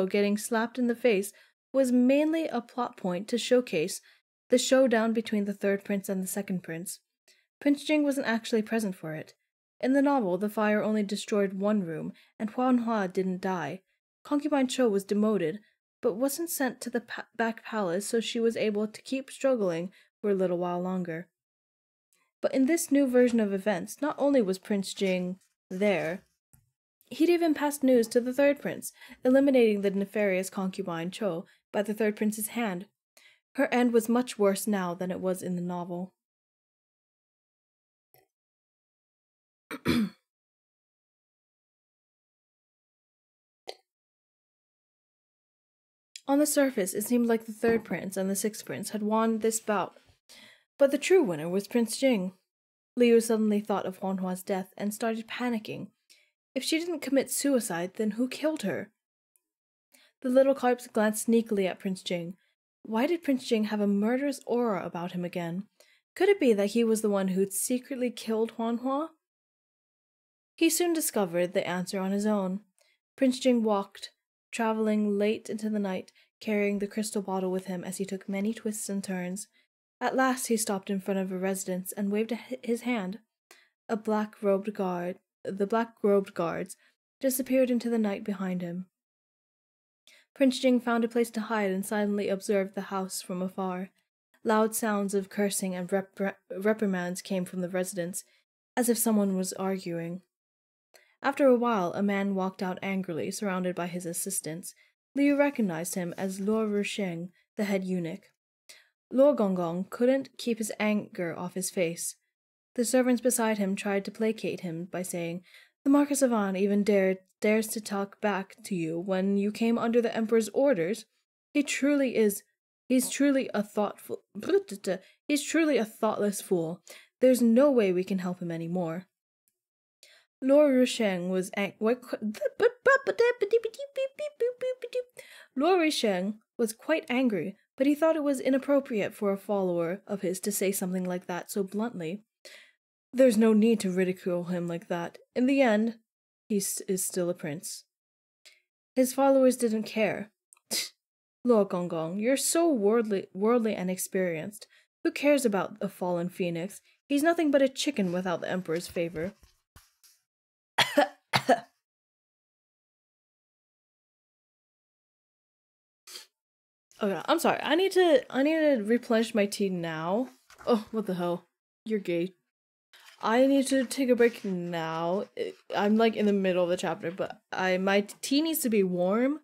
getting slapped in the face was mainly a plot point to showcase the showdown between the third prince and the second prince. Prince Jing wasn't actually present for it. In the novel, the fire only destroyed one room, and Huanhua didn't die. Concubine Cho was demoted, but wasn't sent to the back palace, so she was able to keep struggling for a little while longer. But in this new version of events, not only was Prince Jing there, he'd even passed news to the third prince, eliminating the nefarious concubine Cho by the third prince's hand. Her end was much worse now than it was in the novel. On the surface, it seemed like the third prince and the sixth prince had won this bout, but the true winner was Prince Jing. Liu suddenly thought of Huanhua's death and started panicking. If she didn't commit suicide, then who killed her? The little carps glanced sneakily at Prince Jing. Why did Prince Jing have a murderous aura about him again? Could it be that he was the one who'd secretly killed Huanhua? He soon discovered the answer on his own. Prince Jing walked, traveling late into the night, carrying the crystal bottle with him as he took many twists and turns. At last he stopped in front of a residence and waved his hand. The black-robed guards disappeared into the night behind him. Prince Jing found a place to hide and silently observed the house from afar. Loud sounds of cursing and reprimands came from the residence, as if someone was arguing. After a while, a man walked out angrily, surrounded by his assistants. Liu recognized him as Luo Rusheng, the head eunuch. Luo Gonggong couldn't keep his anger off his face. The servants beside him tried to placate him by saying, "The Marquis of An even dares to talk back to you when you came under the Emperor's orders. He's truly a thoughtless fool. There's no way we can help him anymore." Luo Rusheng was quite angry, but he thought it was inappropriate for a follower of his to say something like that so bluntly. There's no need to ridicule him like that. In the end, he is still a prince. His followers didn't care. Luo Gonggong, you're so worldly and experienced. Who cares about a fallen phoenix? He's nothing but a chicken without the Emperor's favor. Okay, I'm sorry. I need to replenish my tea now. Oh, what the hell? You're gay. I need to take a break now. I'm like in the middle of the chapter, but my tea needs to be warm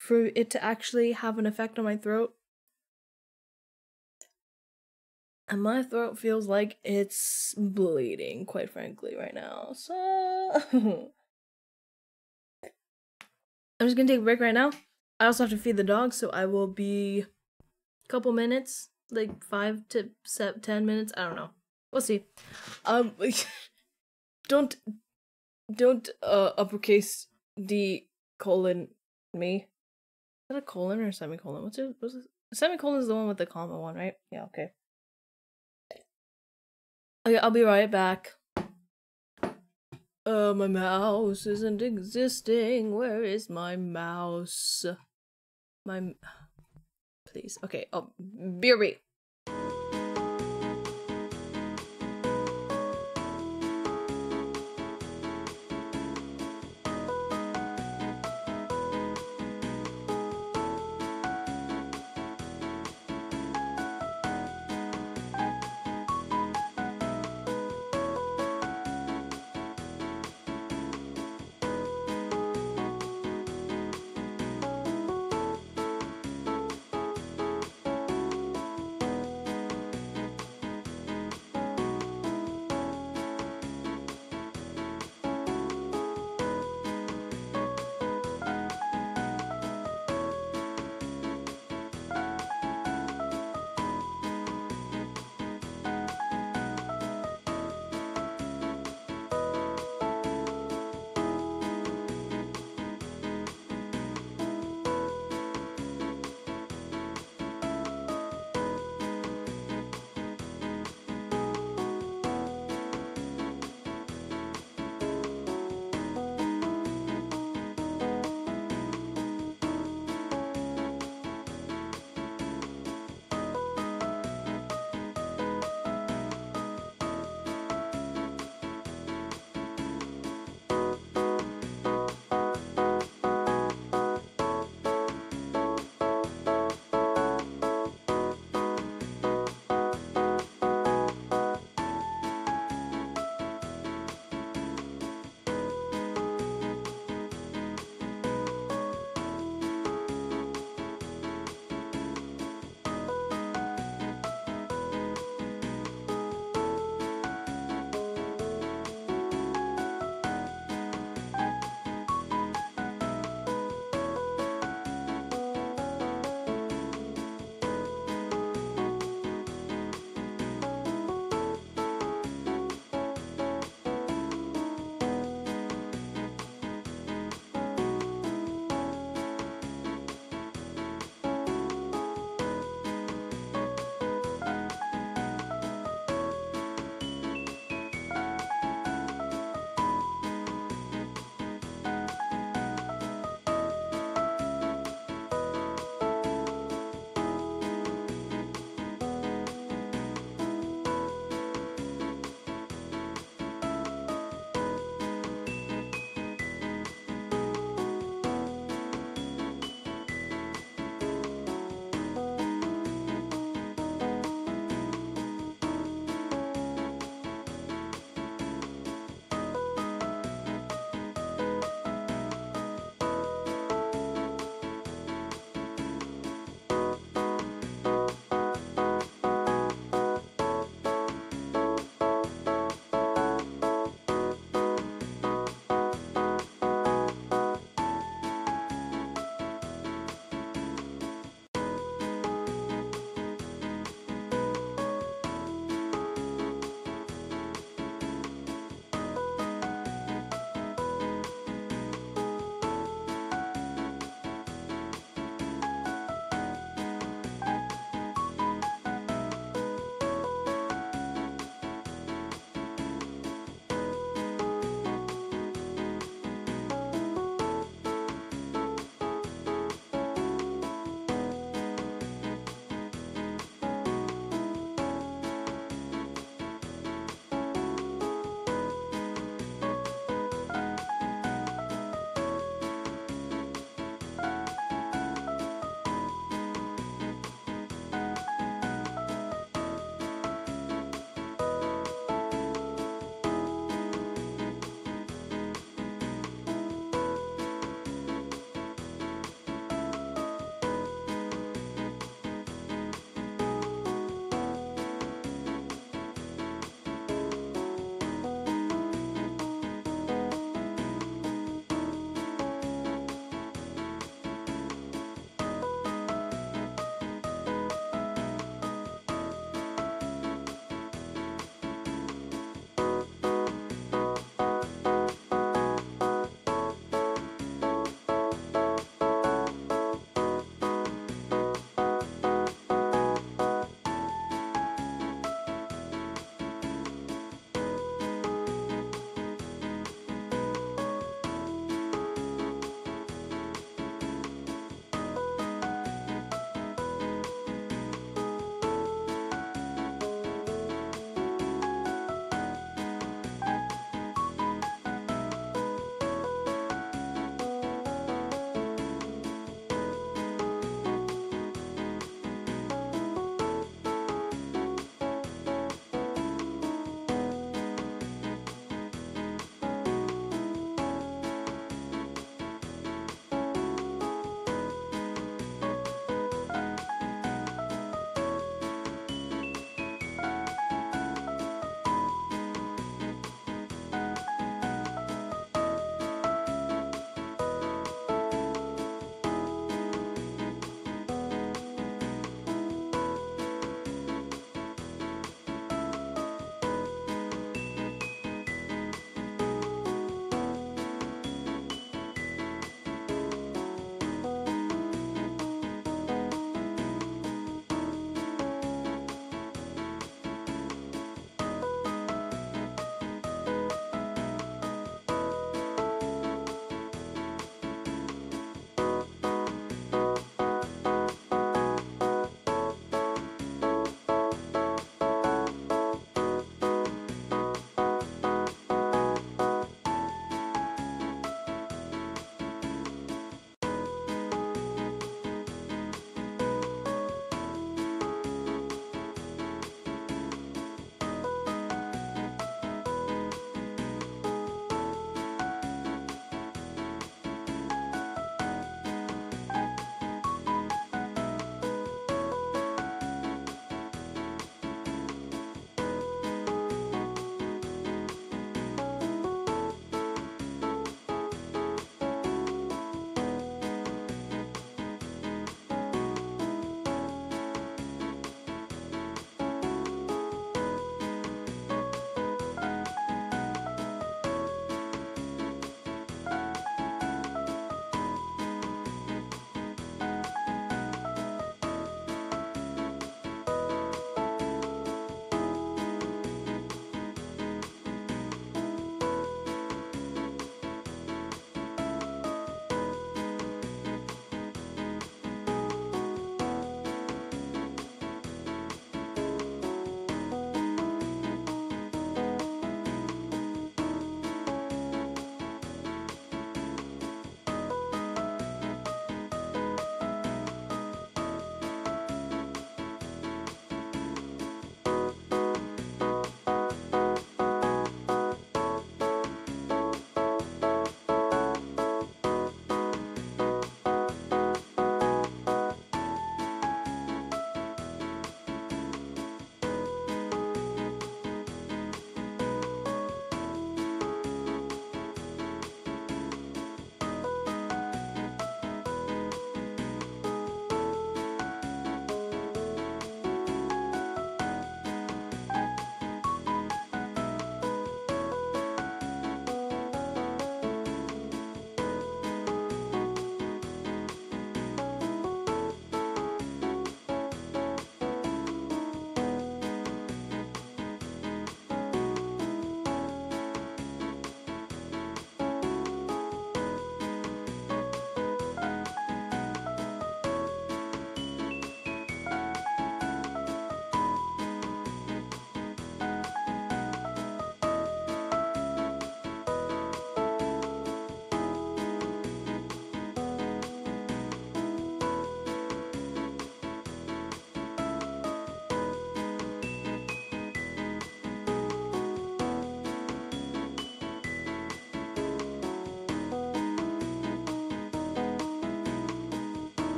for it to actually have an effect on my throat. And my throat feels like it's bleeding, quite frankly, right now. So I'm just gonna take a break right now. I also have to feed the dog, so I will be a couple minutes, like 5 to 10 minutes. I don't know. We'll see. Don't uppercase D colon me. Is that a colon or a semicolon? What's it? Semicolon is the one with the comma one, right? Yeah, okay. Okay, I'll be right back. My mouse isn't existing. Where is my mouse? Please. Okay, I'll be right back.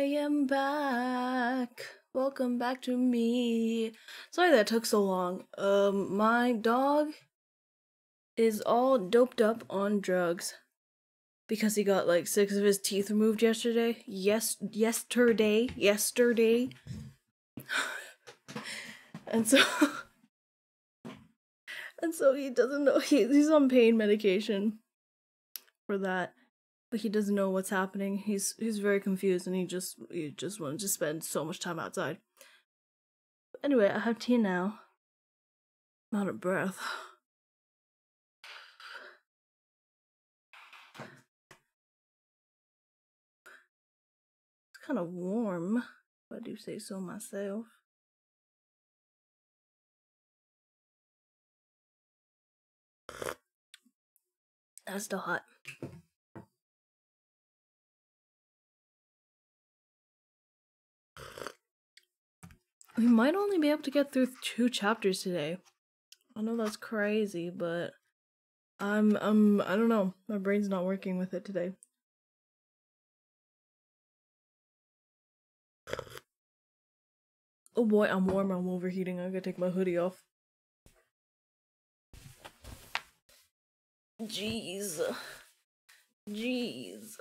am back. Welcome back to me. Sorry that took so long. My dog is all doped up on drugs because he got like 6 of his teeth removed yesterday. Yesterday. And so he doesn't know he's on pain medication for that. But he doesn't know what's happening. He's very confused and he just wanted to spend so much time outside. But anyway, I have tea now. I'm out of breath. It's kind of warm, if I do say so myself. That's still hot. We might only be able to get through 2 chapters today. I know that's crazy, but I don't know. My brain's not working with it today. Oh boy, I'm warm. I'm overheating. I gotta take my hoodie off. Jeez,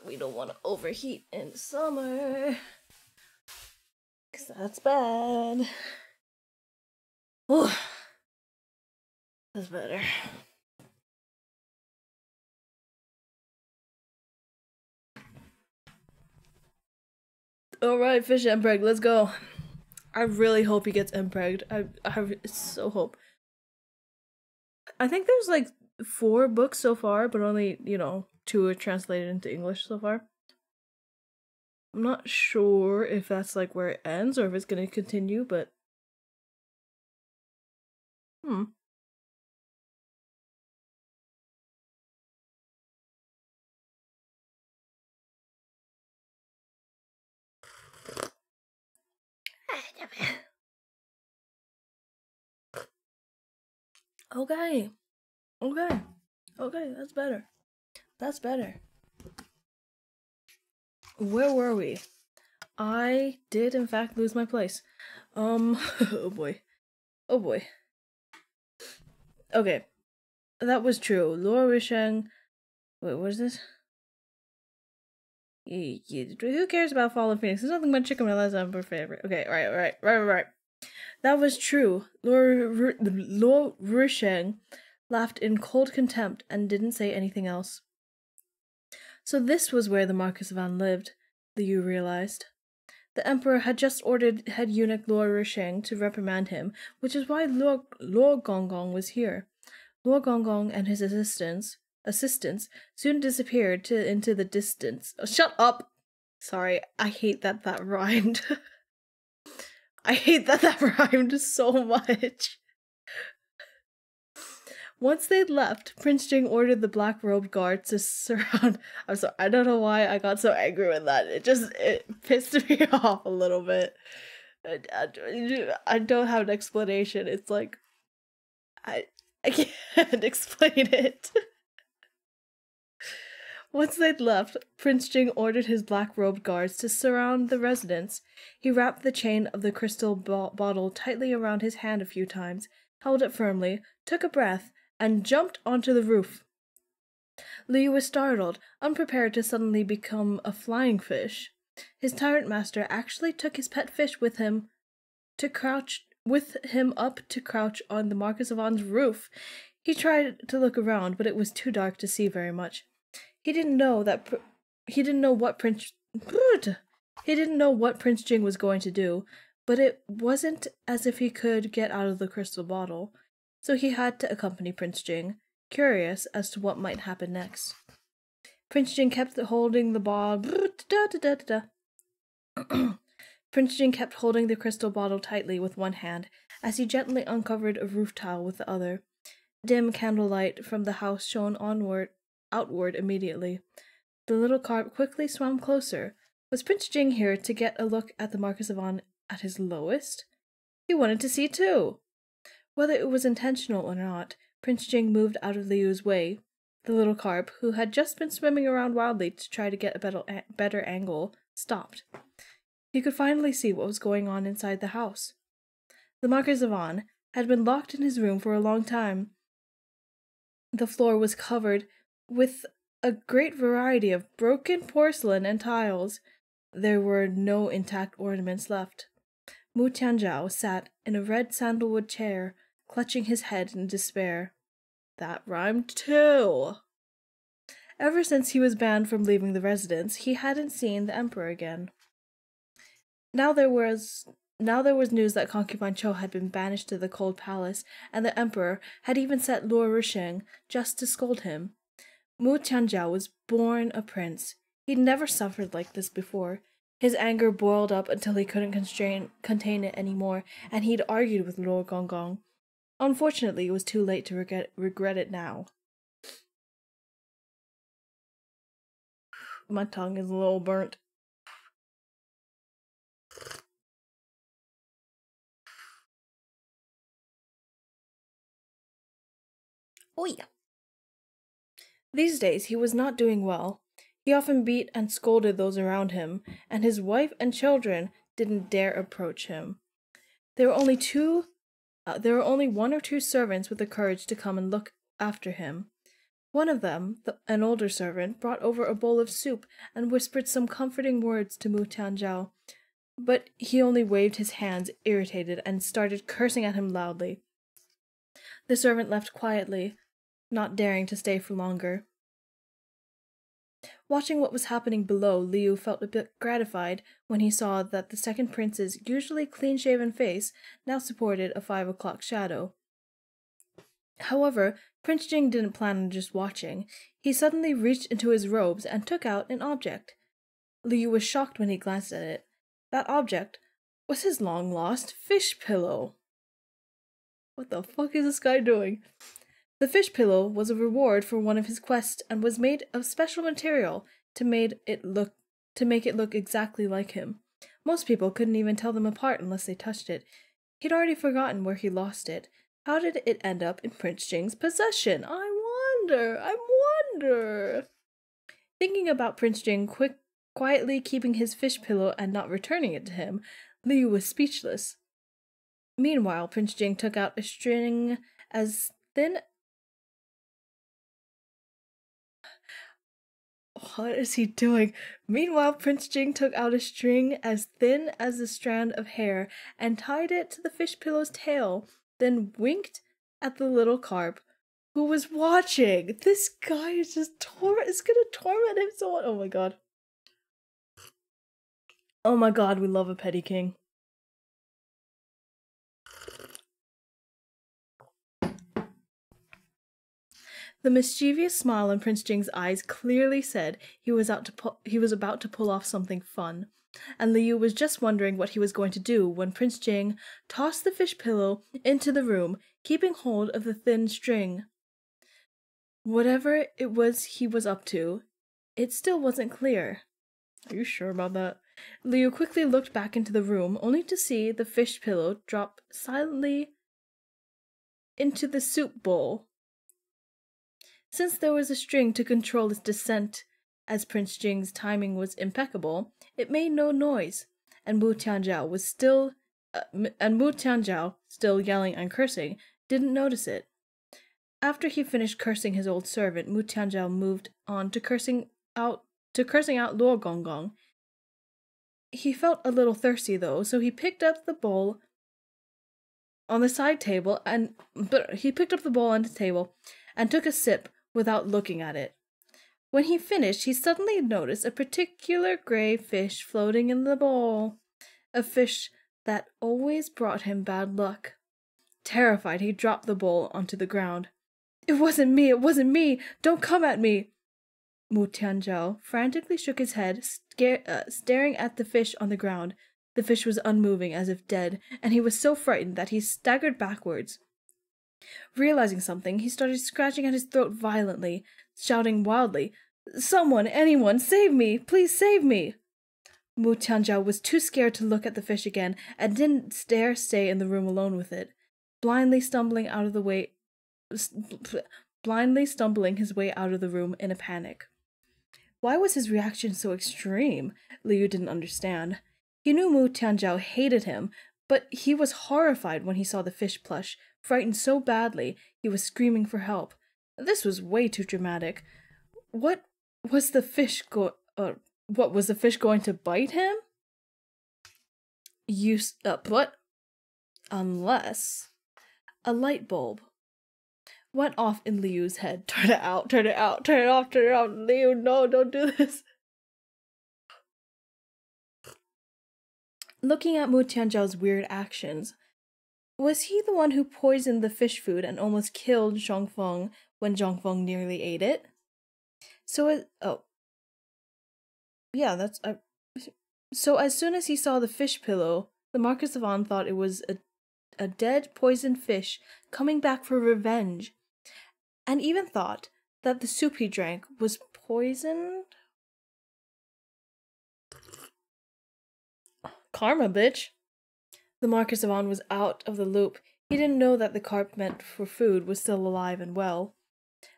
we don't want to overheat in summer. 'Cause that's bad. Oh, that's better. Alright, fish Empreg, let's go. I really hope he gets Empregged. I so hope. I think there's like 4 books so far, but only, 2 are translated into English so far. I'm not sure if that's like where it ends or if it's gonna continue, but Okay, that's better. That's better. Where were we? I did in fact lose my place. Oh boy. Okay. That was true. Laura Risheng. Wait, what is this? Who cares about Fallen Phoenix? There's nothing but chicken unless I'm her favorite. Okay, right. That was true. Laura Risheng laughed in cold contempt and didn't say anything else. So this was where the Marquis of An lived, Liu realized. The Emperor had just ordered head eunuch Luo Risheng to reprimand him, which is why Luo Gonggong was here. Luo Gonggong and his assistants soon disappeared into the distance. Oh, shut up! Sorry, I hate that rhymed. I hate that rhymed so much. Once they'd left, Prince Jing ordered the black-robed guards to surround... I'm sorry, I don't know why I got so angry with that. It pissed me off a little bit. I don't have an explanation. It's like... I can't explain it. Once they'd left, Prince Jing ordered his black-robed guards to surround the residence. He wrapped the chain of the crystal bottle tightly around his hand a few times, held it firmly, took a breath, and jumped onto the roof. Liu was startled, unprepared to suddenly become a flying fish. His tyrant master actually took his pet fish with him up to crouch on the Marquis of An's roof. He tried to look around, but it was too dark to see very much. He didn't know what Prince Jing was going to do, but it wasn't as if he could get out of the crystal bottle. So he had to accompany Prince Jing, curious as to what might happen next. Prince Jing kept holding the Prince Jing kept holding the crystal bottle tightly with one hand, as he gently uncovered a roof tile with the other. Dim candlelight from the house shone outward immediately. The little carp quickly swam closer. Was Prince Jing here to get a look at the Marquis of An at his lowest? He wanted to see too! Whether it was intentional or not, Prince Jing moved out of Liu's way. The little carp, who had just been swimming around wildly to try to get a better angle, stopped. he could finally see what was going on inside the house. The Marquis of An had been locked in his room for a long time. The floor was covered with a great variety of broken porcelain and tiles. There were no intact ornaments left. Mu Tianzhao sat in a red sandalwood chair, clutching his head in despair. That rhymed too. Ever since he was banned from leaving the residence, he hadn't seen the emperor again. Now there was news that Concubine Cho had been banished to the cold palace, and the emperor had even sent Luo Rusheng just to scold him. Mu Tianzhao was born a prince. He'd never suffered like this before. His anger boiled up until he couldn't contain it anymore, and he'd argued with Luo Gonggong. Unfortunately, it was too late to regret it now. My tongue is a little burnt. Oh yeah. These days he was not doing well. He often beat and scolded those around him, and his wife and children didn't dare approach him. There were only one or two servants with the courage to come and look after him. One of them, an older servant, brought over a bowl of soup and whispered some comforting words to Mu Tianzhao, but he only waved his hands, irritated, and started cursing at him loudly. The servant left quietly, not daring to stay for longer. Watching what was happening below, Liu felt a bit gratified when he saw that the second prince's usually clean-shaven face now supported a 5 o'clock shadow. However, Prince Jing didn't plan on just watching. He suddenly reached into his robes and took out an object. Liu was shocked when he glanced at it. That object was his long-lost fish pillow. What the fuck is this guy doing? The fish pillow was a reward for one of his quests and was made of special material to make it look exactly like him. Most people couldn't even tell them apart unless they touched it. He'd already forgotten where he lost it. How did it end up in Prince Jing's possession? I wonder. Thinking about Prince Jing quietly keeping his fish pillow and not returning it to him, Liu was speechless. Meanwhile, Prince Jing took out a string as thin... What is he doing? Meanwhile, Prince Jing took out a string as thin as a strand of hair and tied it to the fish pillow's tail, then winked at the little carp, who was watching. This guy is just is gonna torment him so much. Oh my god. Oh my god, we love a petty king. The mischievous smile in Prince Jing's eyes clearly said he was about to pull off something fun, and Liu was just wondering what he was going to do when Prince Jing tossed the fish pillow into the room, keeping hold of the thin string. Whatever it was he was up to, it still wasn't clear. Are you sure about that? Liu quickly looked back into the room, only to see the fish pillow drop silently into the soup bowl. Since there was a string to control its descent, as Prince Jing's timing was impeccable, it made no noise, and Mu Tianzhao, still yelling and cursing, didn't notice it. After he finished cursing his old servant, Mu Tianzhao moved on to cursing out Luo Gonggong. He felt a little thirsty though, so he picked up the bowl on the side table and took a sip without looking at it. When he finished, he suddenly noticed a particular gray fish floating in the bowl. A fish that always brought him bad luck. Terrified, he dropped the bowl onto the ground. It wasn't me! Don't come at me! Mu Tianzhao frantically shook his head, staring at the fish on the ground. The fish was unmoving, as if dead, and he was so frightened that he staggered backwards. Realizing something, he started scratching at his throat violently, shouting wildly, "Someone, anyone, save me! Please save me!" Mu Tianzhao was too scared to look at the fish again, and didn't dare stay in the room alone with it, blindly stumbling his way out of the room in a panic. Why was his reaction so extreme? Liu didn't understand. He knew Mu Tianzhao hated him, but he was horrified when he saw the fish plush, frightened so badly he was screaming for help. This was way too dramatic. What was the fish what was the fish going to bite him? What? Unless a light bulb went off in Liu's head. Turn it out, turn it out, turn it off, turn it out. Liu, no, don't do this. Looking at Mu Tianzhao's weird actions, was he the one who poisoned the fish food and almost killed Zhongfeng when Zhongfeng nearly ate it? So as soon as he saw the fish pillow, the Marquis of On thought it was a dead poisoned fish coming back for revenge, and even thought that the soup he drank was poisoned. Karma, bitch. The Marquis of On was out of the loop. He didn't know that the carp meant for food was still alive and well.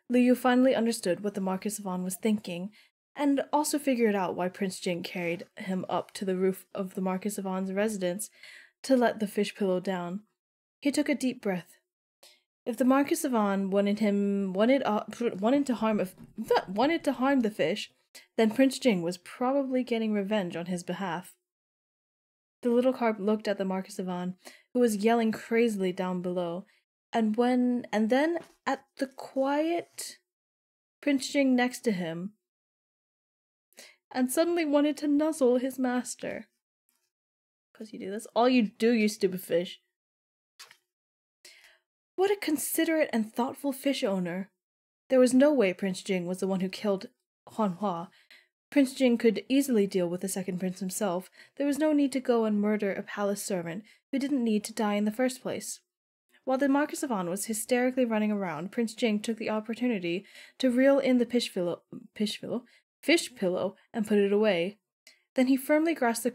Liu finally understood what the Marquis of On was thinking, and also figured out why Prince Jing carried him up to the roof of the Marquis of On's residence to let the fish pillow down. He took a deep breath. If the Marquis of On wanted to harm the fish, then Prince Jing was probably getting revenge on his behalf. The little carp looked at the Marquis of On, who was yelling crazily down below, and then at the quiet Prince Jing next to him, and suddenly wanted to nuzzle his master. 'Cause you do this. All you do, you stupid fish. What a considerate and thoughtful fish owner. There was no way Prince Jing was the one who killed Huanhua. Prince Jing could easily deal with the second prince himself. There was no need to go and murder a palace servant who didn't need to die in the first place. While the Marquis of On was hysterically running around, Prince Jing took the opportunity to reel in the fish pillow and put it away. Then he firmly grasped the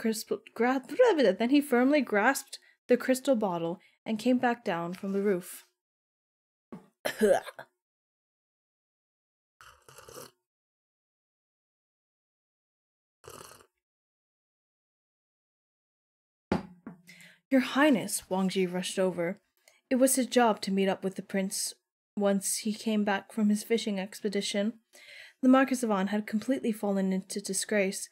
crystal bottle and came back down from the roof. Your Highness, Wang Ji rushed over. It was his job to meet up with the prince once he came back from his fishing expedition. The Marquis of On had completely fallen into disgrace.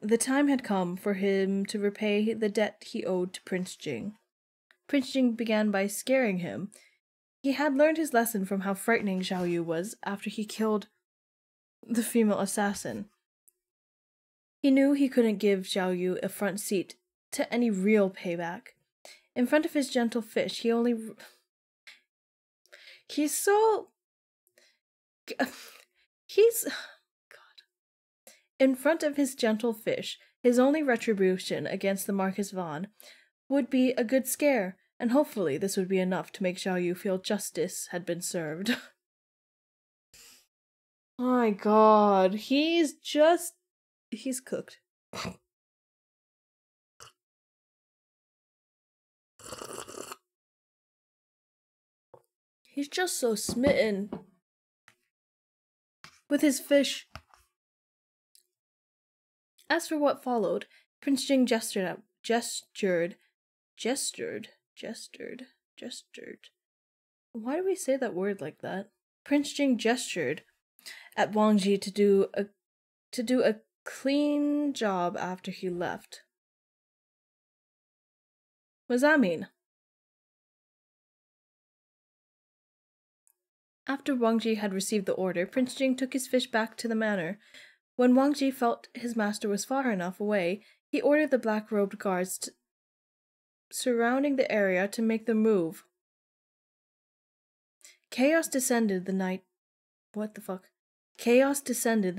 The time had come for him to repay the debt he owed to Prince Jing. Prince Jing began by scaring him. He had learned his lesson from how frightening Xiao Yu was after he killed the female assassin. He knew he couldn't give Xiao Yu a front seat to any real payback. In front of his gentle fish, In front of his gentle fish, his only retribution against the Marquis of On would be a good scare, and hopefully this would be enough to make Xiao Yu feel justice had been served. Oh my god, he's cooked. He's just so smitten with his fish. As for what followed, Prince Jing gestured. Why do we say that word like that? Prince Jing gestured at Wang Ji to do a clean job after he left. What does that mean? After Wang Ji had received the order, Prince Jing took his fish back to the manor. When Wang Ji felt his master was far enough away, he ordered the black-robed guards surrounding the area to make the move. Chaos descended the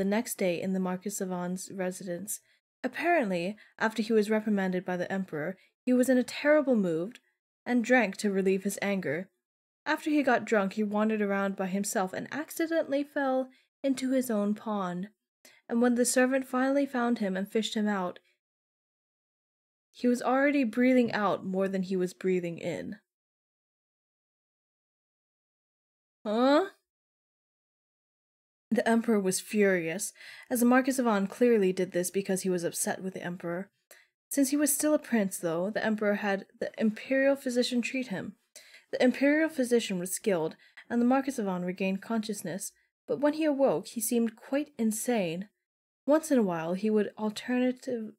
next day in the Marquis of On's residence. Apparently, after he was reprimanded by the Emperor, he was in a terrible mood and drank to relieve his anger. After he got drunk, he wandered around by himself and accidentally fell into his own pond. And when the servant finally found him and fished him out, he was already breathing out more than he was breathing in. Huh? The Emperor was furious, as the Marquis of On clearly did this because he was upset with the Emperor. Since he was still a prince, though, the emperor had the imperial physician treat him. The imperial physician was skilled, and the Marquis of An regained consciousness, but when he awoke, he seemed quite insane. Once in a while, he would alternately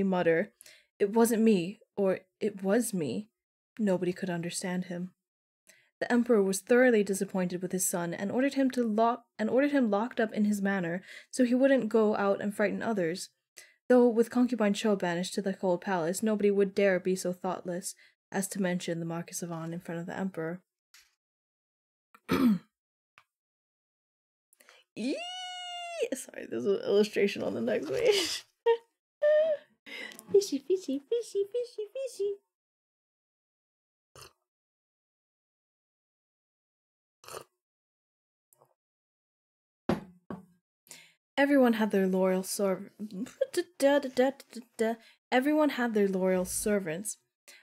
mutter, "It wasn't me," or "It was me." Nobody could understand him. The emperor was thoroughly disappointed with his son and ordered him locked up in his manor so he wouldn't go out and frighten others. Though with concubine Cho banished to the cold palace, nobody would dare be so thoughtless as to mention the Marquis of An in front of the emperor. Eee! Sorry, there's an illustration on the next page. Fishy, fishy, fishy, fishy, fishy. Everyone had their loyal Everyone had their loyal servants,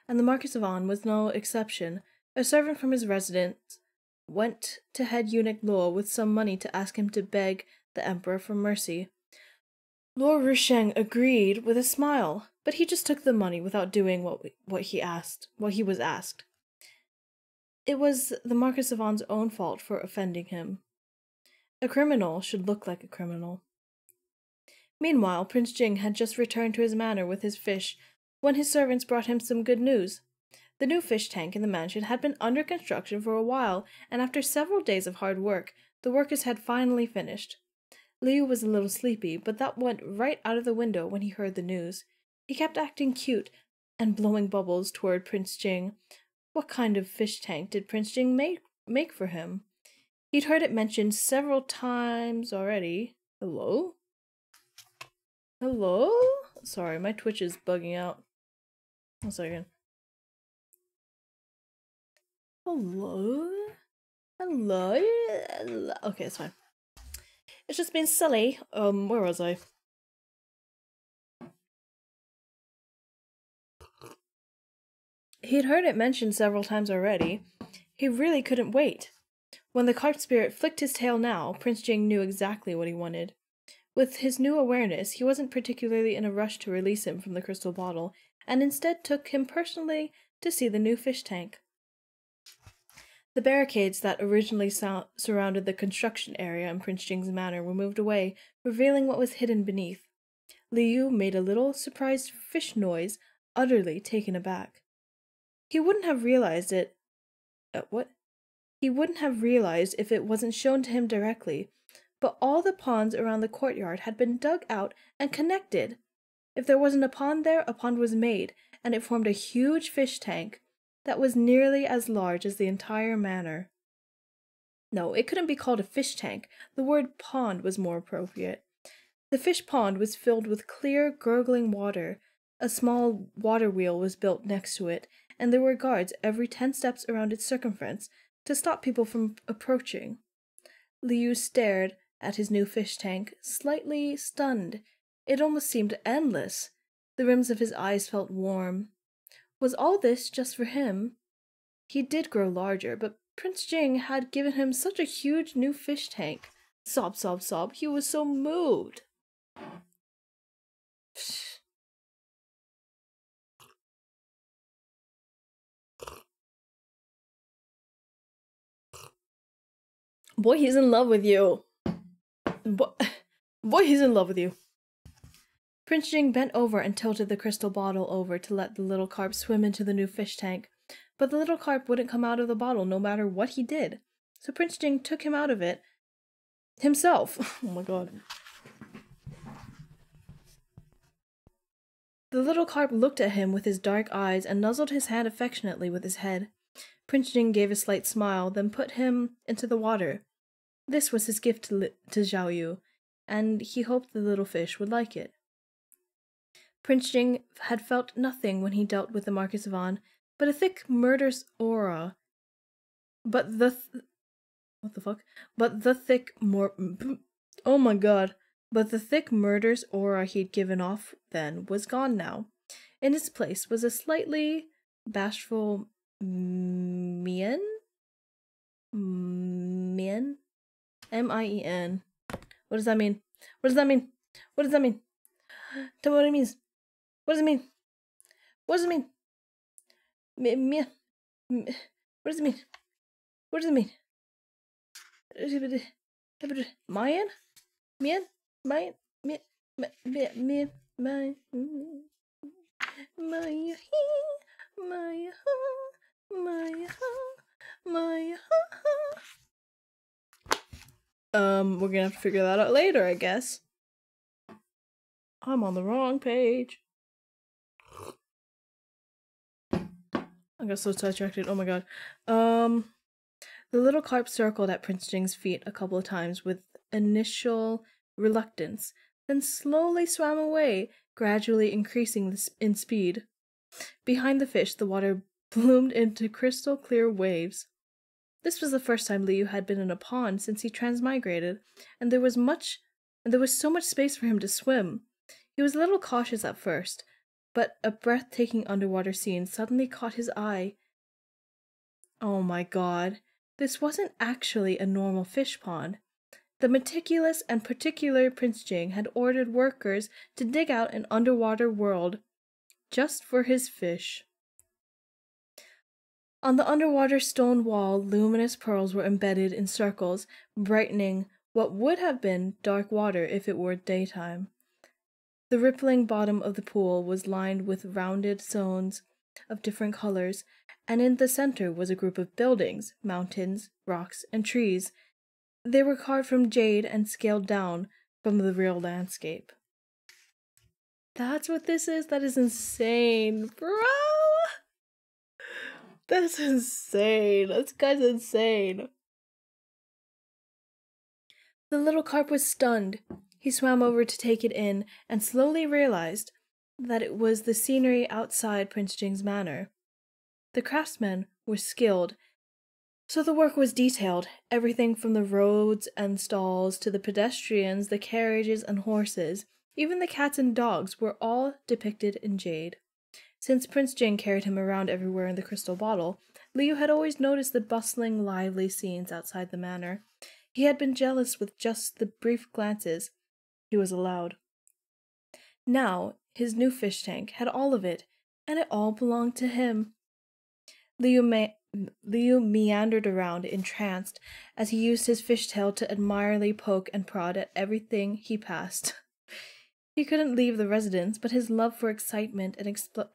and the Marquis of An was no exception. A servant from his residence went to head eunuch Luo with some money to ask him to beg the emperor for mercy. Luo Rusheng agreed with a smile, but he just took the money without doing what he was asked. It was the Marquis of An's own fault for offending him. A criminal should look like a criminal. Meanwhile, Prince Jing had just returned to his manor with his fish when his servants brought him some good news. The new fish tank in the mansion had been under construction for a while, and after several days of hard work, the workers had finally finished. Liu was a little sleepy, but that went right out of the window when he heard the news. He kept acting cute and blowing bubbles toward Prince Jing. What kind of fish tank did Prince Jing make for him? He'd heard it mentioned several times already. Hello? Hello? Sorry, my Twitch is bugging out. 1 second. Hello? Hello? Okay, it's fine. It's just been silly. Where was I? He'd heard it mentioned several times already. He really couldn't wait. When the carp spirit flicked his tail now, Prince Jing knew exactly what he wanted. With his new awareness, he wasn't particularly in a rush to release him from the crystal bottle, and instead took him personally to see the new fish tank. The barricades that originally surrounded the construction area in Prince Jing's manor were moved away, revealing what was hidden beneath. Liu made a little surprised fish noise, utterly taken aback. He wouldn't have realized it. He wouldn't have realized if it wasn't shown to him directly, but all the ponds around the courtyard had been dug out and connected. If there wasn't a pond there, a pond was made, and it formed a huge fish tank that was nearly as large as the entire manor. No, it couldn't be called a fish tank. The word pond was more appropriate. The fish pond was filled with clear, gurgling water. A small water wheel was built next to it, and there were guards every 10 steps around its circumference to stop people from approaching. Liu stared at his new fish tank, slightly stunned. It almost seemed endless. The rims of his eyes felt warm. Was all this just for him? He did grow larger, but Prince Jing had given him such a huge new fish tank. Sob, sob, sob. He was so moved. Boy, he's in love with you. Boy, he's in love with you. Prince Jing bent over and tilted the crystal bottle over to let the little carp swim into the new fish tank. But the little carp wouldn't come out of the bottle no matter what he did. So Prince Jing took him out of it himself. Oh my god. The little carp looked at him with his dark eyes and nuzzled his hand affectionately with his head. Prince Jing gave a slight smile, then put him into the water. This was his gift to Zhao Yu, and he hoped the little fish would like it. Prince Jing had felt nothing when he dealt with the Marquis of An, but a thick murderous aura. What the fuck? But the thick oh my god. But the thick murderous aura he'd given off then was gone now. In its place was a slightly bashful Mien? Mien? M-I-E-N. What does that mean? What does that mean? What does that mean? Tell me what it means. What does it mean? What does it mean? What does it mean? What does it mean? Mayan? Mian? Mayan? Mian? Mian? Maya? Maya? Maya? Maya? Maya? We're gonna have to figure that out later, I guess. I'm on the wrong page. I got so sidetracked. Oh my god. The little carp circled at Prince Jing's feet a couple of times with initial reluctance, then slowly swam away, gradually increasing in speed. Behind the fish, the water bloomed into crystal clear waves. This was the first time Liu had been in a pond since he transmigrated, and there was so much space for him to swim. He was a little cautious at first, but a breathtaking underwater scene suddenly caught his eye. Oh my god, this wasn't actually a normal fish pond. The meticulous and particular Prince Jing had ordered workers to dig out an underwater world just for his fish. On the underwater stone wall, luminous pearls were embedded in circles, brightening what would have been dark water if it were daytime. The rippling bottom of the pool was lined with rounded stones of different colors, and in the center was a group of buildings, mountains, rocks, and trees. They were carved from jade and scaled down from the real landscape. That's what this is? That is insane, bro! That's insane. This guy's insane. The little carp was stunned. He swam over to take it in and slowly realized that it was the scenery outside Prince Jing's manor. The craftsmen were skilled, so the work was detailed, everything from the roads and stalls to the pedestrians, the carriages and horses. Even the cats and dogs were all depicted in jade. Since Prince Jing carried him around everywhere in the crystal bottle, Liu had always noticed the bustling, lively scenes outside the manor. He had been jealous with just the brief glances he was allowed. Now, his new fish tank had all of it, and it all belonged to him. Liu meandered around, entranced, as he used his fishtail to admiringly poke and prod at everything he passed. He couldn't leave the residence, but his love for excitement and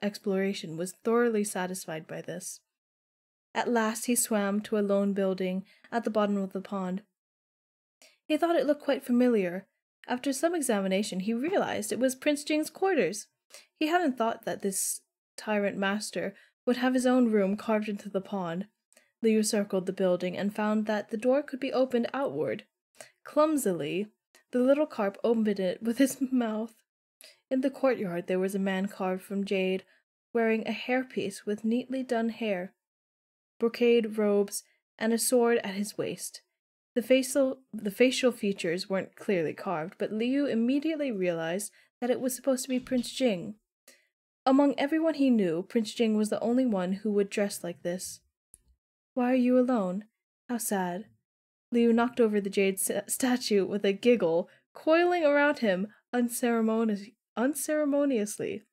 exploration was thoroughly satisfied by this. At last he swam to a lone building at the bottom of the pond. He thought it looked quite familiar. After some examination, he realized it was Prince Jing's quarters. He hadn't thought that this tyrant master would have his own room carved into the pond. Liu circled the building and found that the door could be opened outward. Clumsily, the little carp opened it with his mouth. In the courtyard there was a man carved from jade, wearing a hairpiece with neatly done hair, brocade robes, and a sword at his waist. The facial features weren't clearly carved, but Liu immediately realized that it was supposed to be Prince Jing. Among everyone he knew, Prince Jing was the only one who would dress like this. "Why are you alone? How sad." Liu knocked over the jade statue with a giggle, coiling around him unceremoniously.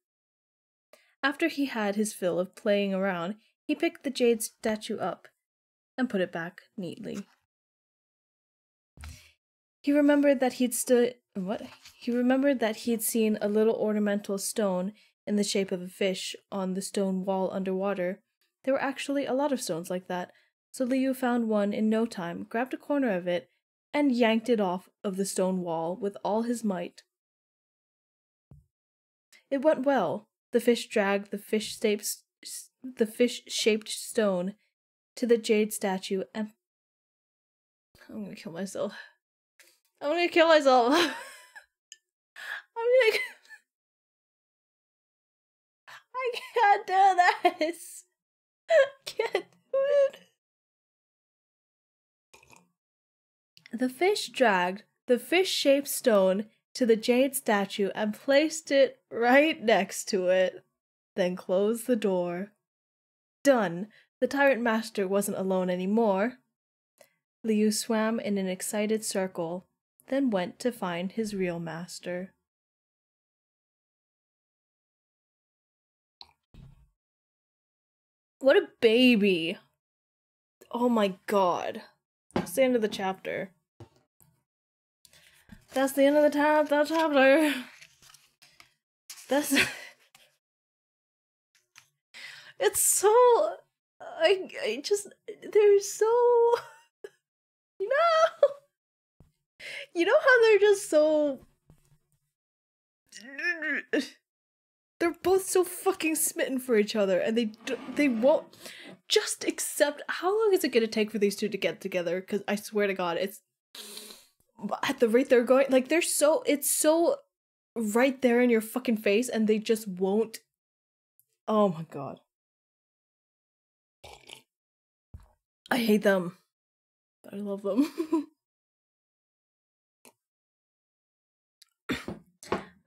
After he had his fill of playing around, he picked the jade statue up and put it back neatly. He remembered that he'd seen a little ornamental stone in the shape of a fish on the stone wall underwater. There were actually a lot of stones like that, so Liu found one in no time, grabbed a corner of it, and yanked it off of the stone wall with all his might. It went well. The fish dragged the fish-shaped stone to the jade statue and... I'm gonna kill myself. I can't do this. I can't do it. The fish dragged the fish-shaped stone to the jade statue and placed it right next to it, then closed the door. Done. The tyrant master wasn't alone anymore. Liu swam in an excited circle, then went to find his real master. What a baby. Oh my god. That's the end of the chapter. That's the end of the chapter. That's... It's so... I just... They're so... You know? You know how they're just so... They're both so fucking smitten for each other, and they won't just accept... How long is it gonna take for these two to get together? Because I swear to god, it's... At the rate they're going... Like, they're so... It's so right there in your fucking face, and they just won't... Oh my god. I hate them. I love them.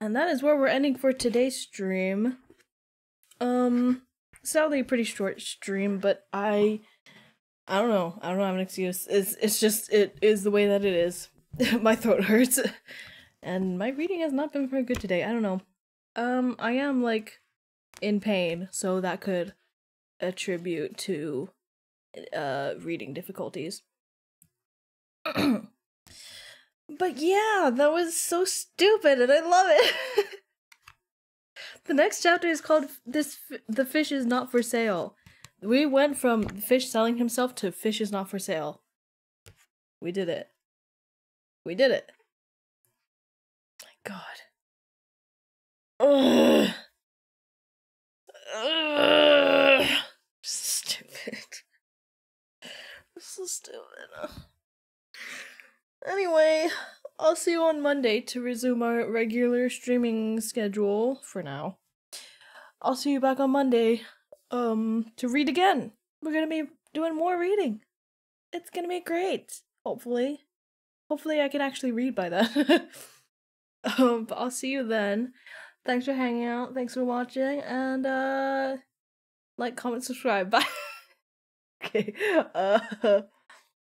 And that is where we're ending for today's stream. Sadly a pretty short stream, but I don't know. I don't have an excuse. It's just, it is the way that it is. My throat hurts. And my reading has not been very good today. I don't know. I am, like, in pain, so that could attribute to, reading difficulties. But yeah, that was so stupid and I love it! The next chapter is called The Fish is Not for Sale. We went from fish selling himself to fish is not for sale. We did it. We did it. My god. Ugh. Ugh. Stupid. So stupid. Anyway, I'll see you on Monday to resume our regular streaming schedule for now. I'll see you back on Monday, to read again. We're gonna be doing more reading. It's gonna be great, hopefully. Hopefully I can actually read by then. But I'll see you then. Thanks for hanging out, thanks for watching, and, like, comment, subscribe, bye! Okay,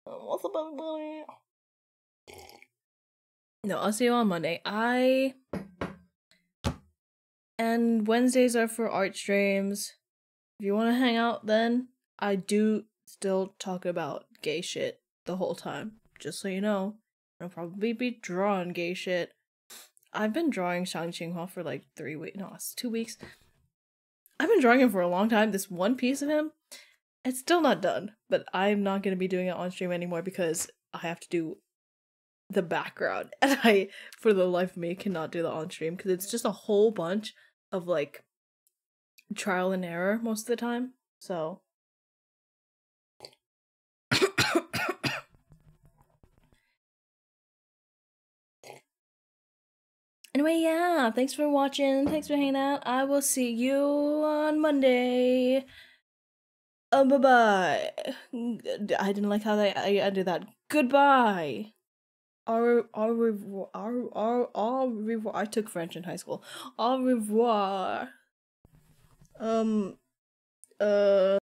what's up, everybody? No, I'll see you on Monday. And Wednesdays are for art streams. If you want to hang out then, I do still talk about gay shit the whole time. Just so you know. I'll probably be drawing gay shit. I've been drawing Shang Qinghua for like 3 weeks. No, it's 2 weeks. I've been drawing him for a long time. This one piece of him, it's still not done. But I'm not going to be doing it on stream anymore because I have to do the background. And I, for the life of me, cannot do that on stream because it's just a whole bunch of like trial and error most of the time. So anyway, yeah, thanks for watching, thanks for hanging out. I will see you on Monday. Bye-bye. I didn't like how I ended that. Goodbye. Au revoir. Au revoir. I took French in high school. Au revoir.